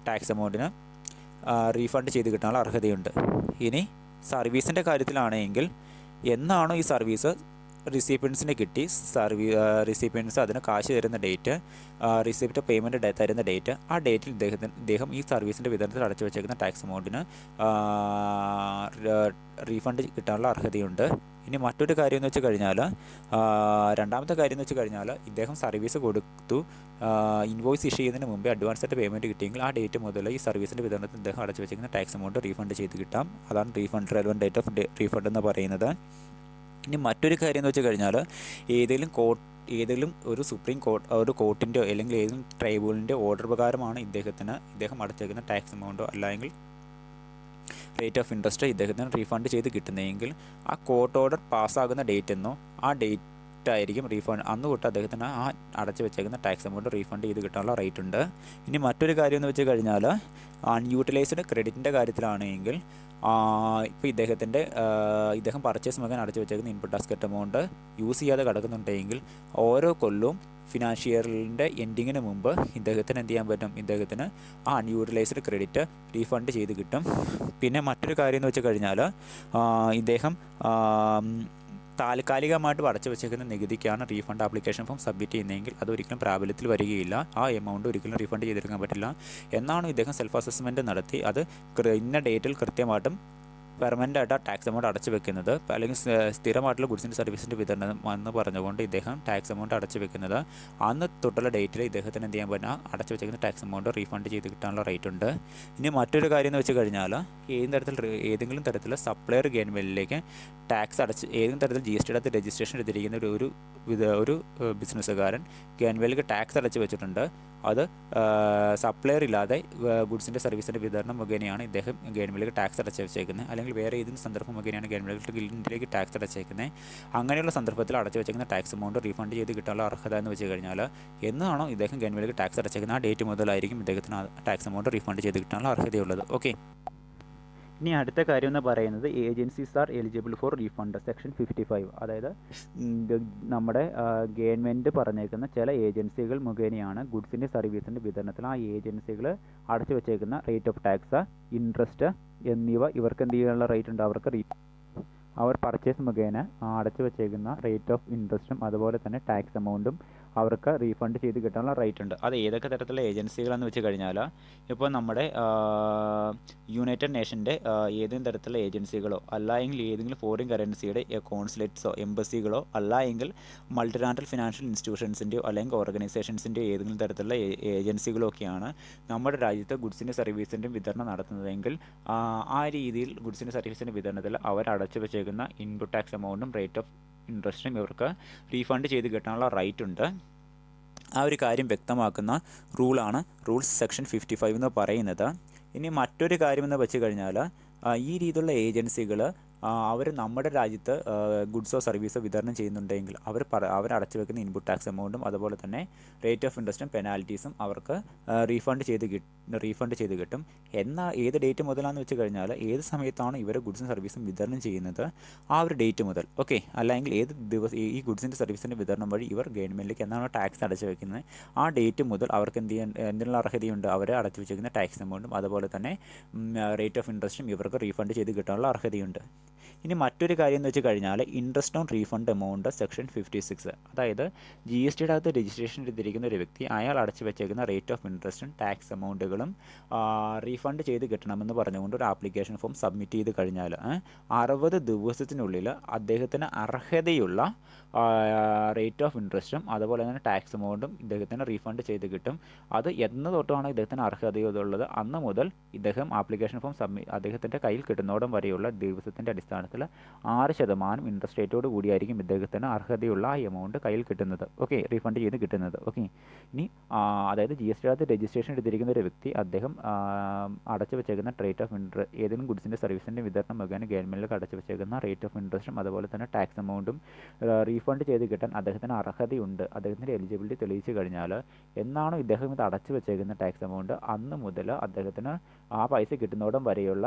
റീഫണ്ട് ചെയ്ത് കിട്ടാനുള്ള അർഹതയുണ്ട്. ഇനി സർവീസിൻ്റെ കാര്യത്തിലാണെങ്കിൽ എന്നാണോ ഈ സർവീസ് റിസിപ്പിയൻസിന് കിട്ടി, റിസിപ്പിയൻസ് അതിന് കാശ് തരുന്ന ഡേറ്റ്, റിസിപ്റ്റ് പേയ്മെൻറ്റ് തരുന്ന ഡേറ്റ്, ആ ഡേറ്റിൽ ഇദ്ദേഹം ഈ സർവീസിൻ്റെ വിതരണത്തിൽ അടച്ചു വെച്ചേക്കുന്ന ടാക്സ് എമൗണ്ടിന് റീഫണ്ട് കിട്ടാനുള്ള അർഹതയുണ്ട്. ഇനി മറ്റൊരു കാര്യം എന്ന് വെച്ച് കഴിഞ്ഞാൽ, രണ്ടാമത്തെ കാര്യം എന്ന് വെച്ച് കഴിഞ്ഞാൽ, ഇദ്ദേഹം സർവീസ് കൊടുത്തു, ഇൻവോയ്സ് ഇഷ്യൂ ചെയ്യുന്നതിന് മുമ്പേ അഡ്വാൻസായിട്ട് പേയ്മെൻറ്റ് കിട്ടിയെങ്കിൽ ആ ഡേറ്റ് മുതൽ ഈ സർവീസിൻ്റെ വിതരണത്തിൽ ഇദ്ദേഹം അടച്ചു വെച്ചിരിക്കുന്ന ടാക്സ് എമൗണ്ട് റീഫണ്ട് ചെയ്ത് കിട്ടാം. അതാണ് റെലവൻറ്റ് ഡേറ്റ് ഓഫ് റീഫണ്ട് എന്ന് പറയുന്നത്. ഇനി മറ്റൊരു കാര്യം എന്ന് വെച്ച് കഴിഞ്ഞാൽ, ഏതെങ്കിലും ഒരു സുപ്രീം കോർട്ടിൻ്റെയോ അല്ലെങ്കിൽ ഏതെങ്കിലും ട്രൈബ്യൂണലിൻ്റെ ഓർഡർ പ്രകാരമാണ് ഇദ്ദേഹം അടച്ചേക്കുന്ന ടാക്സ് എമൗണ്ടോ അല്ലെങ്കിൽ റേറ്റ് ഓഫ് ഇൻട്രസ്റ്റ് ഇദ്ദേഹത്തിന് റീഫണ്ട് ചെയ്ത് കിട്ടുന്നതെങ്കിൽ, ആ കോർട്ട് ഓർഡർ പാസ്സാകുന്ന ഡേറ്റ് എന്നോ ആ ഡേറ്റ് ആയിരിക്കും റീഫണ്ട്, അന്ന് തൊട്ട് അദ്ദേഹത്തിന് ആ അടച്ചു വെച്ചേക്കുന്ന ടാക്സ് എമൗണ്ട് റീഫണ്ട് ചെയ്ത് കിട്ടാനുള്ള റൈറ്റ് ഉണ്ട്. ഇനി മറ്റൊരു കാര്യം എന്ന് വെച്ച് കഴിഞ്ഞാൽ, അൺയൂട്ടിലൈസ്ഡ് ക്രെഡിറ്റിൻ്റെ കാര്യത്തിലാണെങ്കിൽ, ഇപ്പോൾ ഇദ്ദേഹം പർച്ചേസ് മുഖേന അടച്ചു വെച്ചേക്കുന്ന ഇൻപുട്ട് ടാക്സ് എമൗണ്ട് യൂസ് ചെയ്യാതെ കിടക്കുന്നുണ്ടെങ്കിൽ ഓരോ കൊല്ലവും ഫിനാൻഷ്യൽ ഇയറിൻ്റെ എൻഡിങ്ങിന് മുമ്പ് ഇദ്ദേഹത്തിന് എന്ത് ചെയ്യാൻ പറ്റും, ഇദ്ദേഹത്തിന് ആ അൺയൂട്ടിലൈസ്ഡ് ക്രെഡിറ്റ് റീഫണ്ട് ചെയ്ത് കിട്ടും. പിന്നെ മറ്റൊരു കാര്യം എന്ന് വെച്ച് കഴിഞ്ഞാൽ, ഇദ്ദേഹം താൽക്കാലികമായിട്ട് അടച്ചു വെച്ചേക്കുന്ന നികുതിക്കാണ് റീഫണ്ട് ആപ്ലിക്കേഷൻ ഫോം സബ്മിറ്റ് ചെയ്യുന്നതെങ്കിൽ അതൊരിക്കലും പ്രാബല്യത്തിൽ വരികയില്ല. ആ എമൗണ്ട് ഒരിക്കലും റീഫണ്ട് ചെയ്തെടുക്കാൻ പറ്റില്ല. എന്നാണ് ഇദ്ദേഹം സെൽഫ് അസസ്മെൻറ്റ് നടത്തി അത് ഇന്ന ഡേറ്റിൽ കൃത്യമായിട്ടും പെർമനൻ്റ് ആയിട്ട് ആ ടാക്സ് എമൗണ്ട് അടച്ചു വെക്കുന്നത്, അല്ലെങ്കിൽ സ്ഥിരമായിട്ടുള്ള ഗുഡ്സിൻ്റെ സർവീസിൻ്റെ വിതരണം എന്ന് പറഞ്ഞുകൊണ്ട് ഇദ്ദേഹം ടാക്സ് എമൗണ്ട് അടച്ചു വെക്കുന്നത്, അന്ന് തൊട്ടുള്ള ഡേറ്റിൽ ഇദ്ദേഹത്തിന് എന്ത് ചെയ്യാൻ പറ്റുക, അടച്ചു വെച്ചിരിക്കുന്ന ടാക്സ് എമൗണ്ട് റീഫണ്ട് ചെയ്ത് കിട്ടാനുള്ള റൈറ്റ് ഉണ്ട്. ഇനി മറ്റൊരു കാര്യം എന്ന് വെച്ച് കഴിഞ്ഞാൽ ഏതെങ്കിലും തരത്തിൽ സപ്ലയർ ഗവൺമെൻറ്റിലേക്ക് ടാക്സ് ഏതെങ്കിലും തരത്തിൽ GST അകത്ത് രജിസ്ട്രേഷൻ എടുത്തിരിക്കുന്ന ഒരു ബിസിനസ്സുകാരൻ ഗവൺമെൻറ്റിലേക്ക് ടാക്സ് അടച്ചു വെച്ചിട്ടുണ്ട്. അത് സപ്ലയർ ഇല്ലാതെ ഗുഡ്സിൻ്റെ സർവീസിൻ്റെ വിതരണം മുഖേനയാണ് ഇദ്ദേഹം ഗവൺമെൻറ്റിലേക്ക് ടാക്സ് അടച്ചു വെച്ചേക്കുന്നത്, അല്ലെങ്കിൽ വേറെ ഏതെങ്കിലും സന്ദർഭം മുഖേനയാണ് ഗവൺമെൻറ്റിലേക്ക് ടാക്സ് അടച്ചേക്കുന്നത്. അങ്ങനെയുള്ള സന്ദർഭത്തിൽ അടച്ചു വെച്ചേക്കുന്ന ടാക്സ് എമൗണ്ട് റീഫണ്ട് ചെയ്ത് കിട്ടാനുള്ള അർഹത എന്ന് വെച്ച് കഴിഞ്ഞാൽ എന്നാണോ ഇദ്ദേഹം ഗവൺമെൻറ്റിലേക്ക് ടാക്സ് അടച്ചേക്കുന്നത് ആ ഡേറ്റ് മുതലായിരിക്കും ഇദ്ദേഹത്തിന് ടാക്സ് എമൗണ്ട് റീഫണ്ട് ചെയ്ത് കിട്ടാനുള്ള അർഹതയുള്ളത്. ഓക്കെ. ഇനി അടുത്ത കാര്യം എന്ന് പറയുന്നത് agencies are eligible for refund section 55. അതായത് നമ്മുടെ ഗവൺമെൻറ് പറഞ്ഞേക്കുന്ന ചില ഏജൻസികൾ മുഖേനയാണ് ഗുഡ്സിൻ്റെ സർവീസിൻ്റെ വിതരണത്തിൽ ആ ഏജൻസികൾ അടച്ചു വെച്ചേക്കുന്ന റേറ്റ് ഓഫ് ടാക്സ്, ഇൻട്രസ്റ്റ് എന്നിവ ഇവർക്ക് എന്ത് ചെയ്യാനുള്ള റേറ്റ് ഉണ്ട്, അവർക്ക് അവർ പർച്ചേസ് മുഖേന അടച്ചു വെച്ചേക്കുന്ന റേറ്റ് ഓഫ് ഇൻട്രസ്റ്റും അതുപോലെ തന്നെ ടാക്സ് എമൗണ്ടും അവർക്ക് റീഫണ്ട് ചെയ്ത് കിട്ടാനുള്ള റൈറ്റ് ഉണ്ട്. അത് ഏതൊക്കെ തരത്തിലുള്ള ഏജൻസികളെന്ന് വെച്ച് കഴിഞ്ഞാൽ ഇപ്പോൾ നമ്മുടെ യുണൈറ്റഡ് നേഷൻ്റെ ഏതെങ്കിലും തരത്തിലുള്ള ഏജൻസികളോ അല്ല എങ്കിൽ ഏതെങ്കിലും ഫോറിൻ കറൻസിയുടെ കോൺസുലേറ്റ്സോ എംബസികളോ അല്ല എങ്കിൽ മൾട്ടിനാഷണൽ ഫിനാൻഷ്യൽ ഇൻസ്റ്റിറ്റ്യൂഷൻസിൻ്റെയോ അല്ലെങ്കിൽ ഓർഗനൈസേഷൻസിൻ്റെയോ ഏതെങ്കിലും തരത്തിലുള്ള ഏജൻസികളോ ഒക്കെയാണ് നമ്മുടെ രാജ്യത്ത് ഗുഡ്സിൻ്റെ സർവീസിൻ്റെയും വിതരണം നടത്തുന്നതെങ്കിൽ ആ രീതിയിൽ ഗുഡ്സിൻ്റെ സർവീസിൻ്റെ വിതരണത്തിൽ അവർ അടച്ചു വെച്ചേക്കുന്ന ഇൻപുട്ട് ടാക്സ് എമൗണ്ടും റേറ്റ് ഓഫ് ഇൻട്രസ്റ്റും ഇവർക്ക് റീഫണ്ട് ചെയ്ത് കിട്ടാനുള്ള റൈറ്റ് ഉണ്ട്. ആ ഒരു കാര്യം വ്യക്തമാക്കുന്ന റൂളാണ് റൂൾസ് സെക്ഷൻ 55 എന്ന് പറയുന്നത്. ഇനി മറ്റൊരു കാര്യമെന്ന് വെച്ച് കഴിഞ്ഞാൽ ഈ രീതിയിലുള്ള ഏജൻസികൾ അവർ നമ്മുടെ രാജ്യത്ത് ഗുഡ്സോ സർവീസോ വിതരണം ചെയ്യുന്നുണ്ടെങ്കിൽ അവർ അടച്ചു വെക്കുന്ന ഇൻപുട്ട് ടാക്സ് എമൗണ്ടും അതുപോലെ തന്നെ റേറ്റ് ഓഫ് ഇൻട്രസ്റ്റും പെനാൽറ്റീസും അവർക്ക് റീഫണ്ട് ചെയ്ത് കിട്ടും. എന്നാൽ ഏത് ഡേറ്റ് മുതലാണെന്ന് വെച്ച് കഴിഞ്ഞാൽ ഏത് സമയത്താണ് ഇവർ ഗുഡ്സും സർവീസും വിതരണം ചെയ്യുന്നത് ആ ഒരു ഡേറ്റ് മുതൽ. ഓക്കെ. അല്ലെങ്കിൽ ഏത് ദിവസം ഈ ഗുഡ്സിൻ്റെ സർവീസിൻ്റെ വിതരണം വഴി ഇവർ ഗവൺമെൻറ്റിലേക്ക് എന്നാണ് ടാക്സ് അടച്ചു വെക്കുന്നത് ആ ഡേറ്റ് മുതൽ അവർക്ക് എന്തിനുള്ള അർഹതയുണ്ട്, അവർ അടച്ചു വെച്ചിരിക്കുന്ന ടാക്സ് എമൗണ്ടും അതുപോലെ തന്നെ റേറ്റ് ഓഫ് ഇൻട്രസ്റ്റും ഇവർക്ക് റീഫണ്ട് ചെയ്ത് കിട്ടാനുള്ള അർഹതയുണ്ട്. ഇനി മറ്റൊരു കാര്യം എന്ന് വെച്ച് കഴിഞ്ഞാൽ interest on refund amount section 56. അതായത് GST അകത്ത് രജിസ്ട്രേഷൻ എടുത്തിരിക്കുന്ന ഒരു വ്യക്തി അയാൾ അടച്ചു വെച്ചേക്കുന്ന റേറ്റ് ഓഫ് ഇൻട്രസ്റ്റും ടാക്സ് എമൗണ്ടുകളും റീഫണ്ട് ചെയ്ത് കിട്ടണമെന്ന് പറഞ്ഞുകൊണ്ട് ഒരു ആപ്ലിക്കേഷൻ ഫോം സബ്മിറ്റ് ചെയ്ത് കഴിഞ്ഞാൽ 60 ദിവസത്തിനുള്ളിൽ അദ്ദേഹത്തിന് അർഹതയുള്ള റേറ്റ് ഓഫ് ഇൻട്രസ്റ്റും അതുപോലെ തന്നെ ടാക്സ് എമൗണ്ടും ഇദ്ദേഹത്തിന് റീഫണ്ട് ചെയ്ത് കിട്ടും. അത് എന്ന് തൊട്ടാണ് ഇദ്ദേഹത്തിന് അർഹതയുള്ളത് അന്ന് മുതൽ ഇദ്ദേഹം ആപ്ലിക്കേഷൻ ഫോം അദ്ദേഹത്തിൻ്റെ കയ്യിൽ കിട്ടുന്നോടം വരെയുള്ള ദിവസത്തിൻ്റെ അടിസ്ഥാനത്തിൽ 6% ഇൻട്രസ്റ്റ് റേറ്റോട് കൂടിയായിരിക്കും ഇദ്ദേഹത്തിന് അർഹതയുള്ള ആ എമൗണ്ട് കയ്യിൽ കിട്ടുന്നത്. ഓക്കെ. റീഫണ്ട് ചെയ്ത് കിട്ടുന്നത്. ഓക്കെ. ഇനി അതായത് GST അകത്ത് രജിസ്ട്രേഷൻ എടുത്തിരിക്കുന്ന ഒരു വ്യക്തി അദ്ദേഹം അടച്ചു വെച്ചേക്കുന്ന റേറ്റ് ഓഫ് ഏതെങ്കിലും ഗുഡ്സിൻ്റെ സർവീസിൻ്റെ വിതരണം മുഖേന ഗവൺമെൻറ്റിലേക്ക് അടച്ചു വെച്ചേക്കുന്ന റേറ്റ് ഓഫ് ഇൻട്രസ്റ്റും അതുപോലെ തന്നെ ടാക്സ് എമൗണ്ടും റീഫണ്ട് ചെയ്ത് കിട്ടാൻ അദ്ദേഹത്തിന് അർഹതയുണ്ട്, അദ്ദേഹത്തിൻ്റെ എലിജിബിലിറ്റി തെളിയിച്ചു കഴിഞ്ഞാൽ എന്നാണോ ഇദ്ദേഹം ഇത് അടച്ചു വെച്ചേക്കുന്ന ടാക്സ് എമൗണ്ട് അന്ന് മുതൽ അദ്ദേഹത്തിന് ആ പൈസ കിട്ടുന്നോടം വരെയുള്ള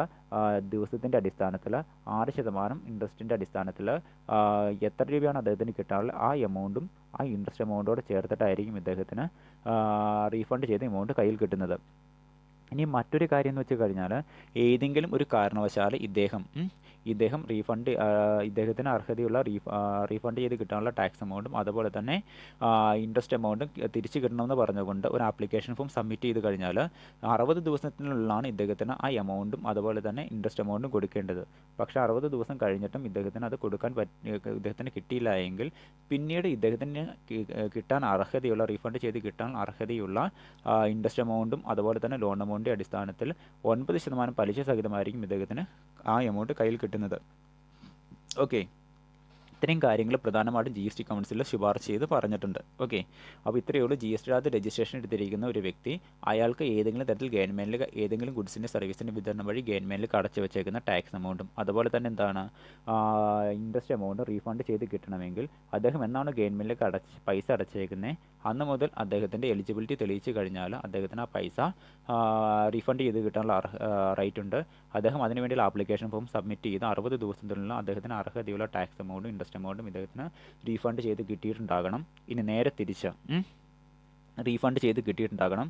ദിവസത്തിൻ്റെ അടിസ്ഥാനത്തിൽ 6% ഇൻട്രസ്റ്റിൻ്റെ അടിസ്ഥാനത്തിൽ എത്ര രൂപയാണ് അദ്ദേഹത്തിന് കിട്ടാനുള്ള ആ എമൗണ്ടും ആ ഇൻട്രസ്റ്റ് എമൗണ്ടോട് ചേർത്തിട്ടായിരിക്കും ഇദ്ദേഹത്തിന് റീഫണ്ട് ചെയ്ത എമൗണ്ട് കയ്യിൽ കിട്ടുന്നത്. ഇനി മറ്റൊരു കാര്യം എന്ന് വെച്ച് കഴിഞ്ഞാൽ ഏതെങ്കിലും ഒരു കാരണവശാൽ ഇദ്ദേഹം ഇദ്ദേഹത്തിന് അർഹതയുള്ള റീഫണ്ട് ചെയ്ത് കിട്ടാനുള്ള ടാക്സ് എമൗണ്ടും അതുപോലെ തന്നെ ഇൻട്രസ്റ്റ് എമൗണ്ടും തിരിച്ച് കിട്ടണമെന്ന് പറഞ്ഞുകൊണ്ട് ഒരു ആപ്ലിക്കേഷൻ ഫോം സബ്മിറ്റ് ചെയ്ത് കഴിഞ്ഞാൽ 60 ദിവസത്തിനുള്ളിലാണ് ഇദ്ദേഹത്തിന് ആ എമൗണ്ടും അതുപോലെ തന്നെ ഇൻട്രസ്റ്റ് എമൗണ്ടും കൊടുക്കേണ്ടത്. പക്ഷേ 60 ദിവസം കഴിഞ്ഞിട്ടും ഇദ്ദേഹത്തിന് അത് ഇദ്ദേഹത്തിന് കിട്ടിയില്ല എങ്കിൽ പിന്നീട് ഇദ്ദേഹത്തിന് കിട്ടാൻ അർഹതയുള്ള റീഫണ്ട് ചെയ്ത് കിട്ടാൻ അർഹതയുള്ള ഇൻട്രസ്റ്റ് എമൗണ്ടും അതുപോലെ തന്നെ ലോൺ എമൗണ്ടിൻ്റെ അടിസ്ഥാനത്തിൽ 9% പലിശ സഹിതമായിരിക്കും ഇദ്ദേഹത്തിന് ആ എമൗണ്ട് കയ്യിൽ കിട്ടുന്നത്. ഓക്കെ. ഇത്രയും കാര്യങ്ങൾ പ്രധാനമായിട്ടും GST കൗൺസിലിൽ ശുപാർശ ചെയ്ത് പറഞ്ഞിട്ടുണ്ട്. ഓക്കെ. അപ്പോൾ ഇത്രയേ ഉള്ളൂ. GST അകത്ത് രജിസ്ട്രേഷൻ എടുത്തിരിക്കുന്ന ഒരു വ്യക്തി അയാൾക്ക് ഏതെങ്കിലും തരത്തിൽ ഗവൺമെൻറ്റിൽ ഏതെങ്കിലും ഗുഡ്സിൻ്റെ സർവീസിൻ്റെ വിതരണം വഴി ഗവൺമെൻറ്റിൽ അടച്ചു വെച്ചേക്കുന്ന ടാക്സ് എമൗണ്ടും അതുപോലെ തന്നെ ഇൻട്രസ്റ്റ് എമൗണ്ടും റീഫണ്ട് ചെയ്ത് കിട്ടണമെങ്കിൽ അദ്ദേഹം എന്നാണ് ഗവൺമെൻറ്റിലേക്ക് പൈസ അടച്ചേക്കുന്നത് അന്ന് മുതൽ അദ്ദേഹത്തിൻ്റെ എലിജിബിലിറ്റി തെളിയിച്ചു കഴിഞ്ഞാൽ അദ്ദേഹത്തിന് ആ പൈസ റീഫണ്ട് ചെയ്ത് കിട്ടാനുള്ള റൈറ്റ് ഉണ്ട്. അദ്ദേഹം അതിനുവേണ്ടിയുള്ള ആപ്ലിക്കേഷൻ ഫോം സബ്മിറ്റ് ചെയ്ത് 60 ദിവസത്തിനുള്ള അദ്ദേഹത്തിന് അർഹതയുള്ള ടാക്സ് എമൗണ്ടും ഇൻട്രസ്റ്റ് എമൗണ്ടും ഇദ്ദേഹത്തിന് റീഫണ്ട് ചെയ്ത് കിട്ടിയിട്ടുണ്ടാകണം. ഇനി നേരെ തിരിച്ച് റീഫണ്ട് ചെയ്ത് കിട്ടിയിട്ടുണ്ടാകണം.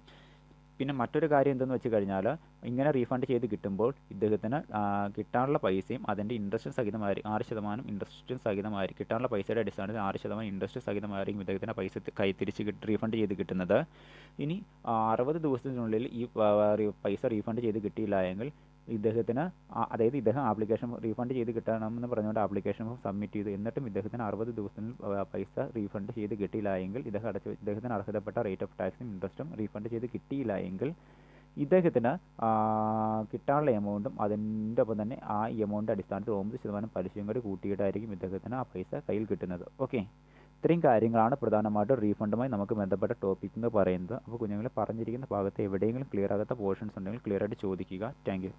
പിന്നെ മറ്റൊരു കാര്യം എന്തെന്ന് വെച്ച് കഴിഞ്ഞാൽ ഇങ്ങനെ റീഫണ്ട് ചെയ്ത് കിട്ടുമ്പോൾ ഇദ്ദേഹത്തിന് കിട്ടാനുള്ള പൈസയും അതിൻ്റെ ഇൻട്രസ്റ്റ് സഹിതമായിരിക്കും 6% ഇൻട്രസ്റ്റ് സഹിതമായിരിക്കും കിട്ടാനുള്ള പൈസയുടെ അടിസ്ഥാനത്തിൽ 6% ഇൻട്രസ്റ്റ് സഹിതമായിരിക്കും ഇദ്ദേഹത്തിന് പൈസ തിരിച്ച് റീഫണ്ട് ചെയ്ത് കിട്ടുന്നത്. ഇനി 60 ദിവസത്തിനുള്ളിൽ ഈ പൈസ റീഫണ്ട് ചെയ്ത് കിട്ടിയില്ല എങ്കിൽ ഇദ്ദേഹത്തിന് അതായത് ഇദ്ദേഹം ആപ്ലിക്കേഷൻ റീഫണ്ട് ചെയ്ത് കിട്ടണമെന്ന് പറഞ്ഞുകൊണ്ട് ആപ്ലിക്കേഷൻ ഫോം സബ്മിറ്റ് ചെയ്തു, എന്നിട്ടും ഇദ്ദേഹത്തിന് 60 ദിവസത്തിൽ പൈസ റീഫണ്ട് ചെയ്ത് കിട്ടിയില്ല എങ്കിൽ ഇദ്ദേഹത്തിന് അർഹതപ്പെട്ട റേറ്റ് ഓഫ് ടാക്സും ഇൻട്രസ്റ്റും റീഫണ്ട് ചെയ്ത് കിട്ടിയില്ല എങ്കിൽ ഇദ്ദേഹത്തിന് കിട്ടാനുള്ള എമൗണ്ടും അതിൻ്റെ ഒപ്പം തന്നെ ആ എമൗണ്ട് അടിസ്ഥാനത്തിൽ 9% പലിശയും കൂടി കൂട്ടിയിട്ടായിരിക്കും ഇദ്ദേഹത്തിന് ആ പൈസ കയ്യിൽ കിട്ടുന്നത്. ഓക്കെ, ഇത്രയും കാര്യങ്ങളാണ് പ്രധാനമായിട്ടും റീഫണ്ടുമായി നമുക്ക് ബന്ധപ്പെട്ട ടോപ്പിക് എന്ന് പറയുന്നത്. അപ്പോൾ കുഞ്ഞുങ്ങളെ പറഞ്ഞിരിക്കുന്ന ഭാഗത്ത് എവിടെയെങ്കിലും ക്ലിയർ ആകാത്ത പോർഷൻസ് ഉണ്ടെങ്കിൽ ക്ലിയർ ആയിട്ട് ചോദിക്കുക. Thank you.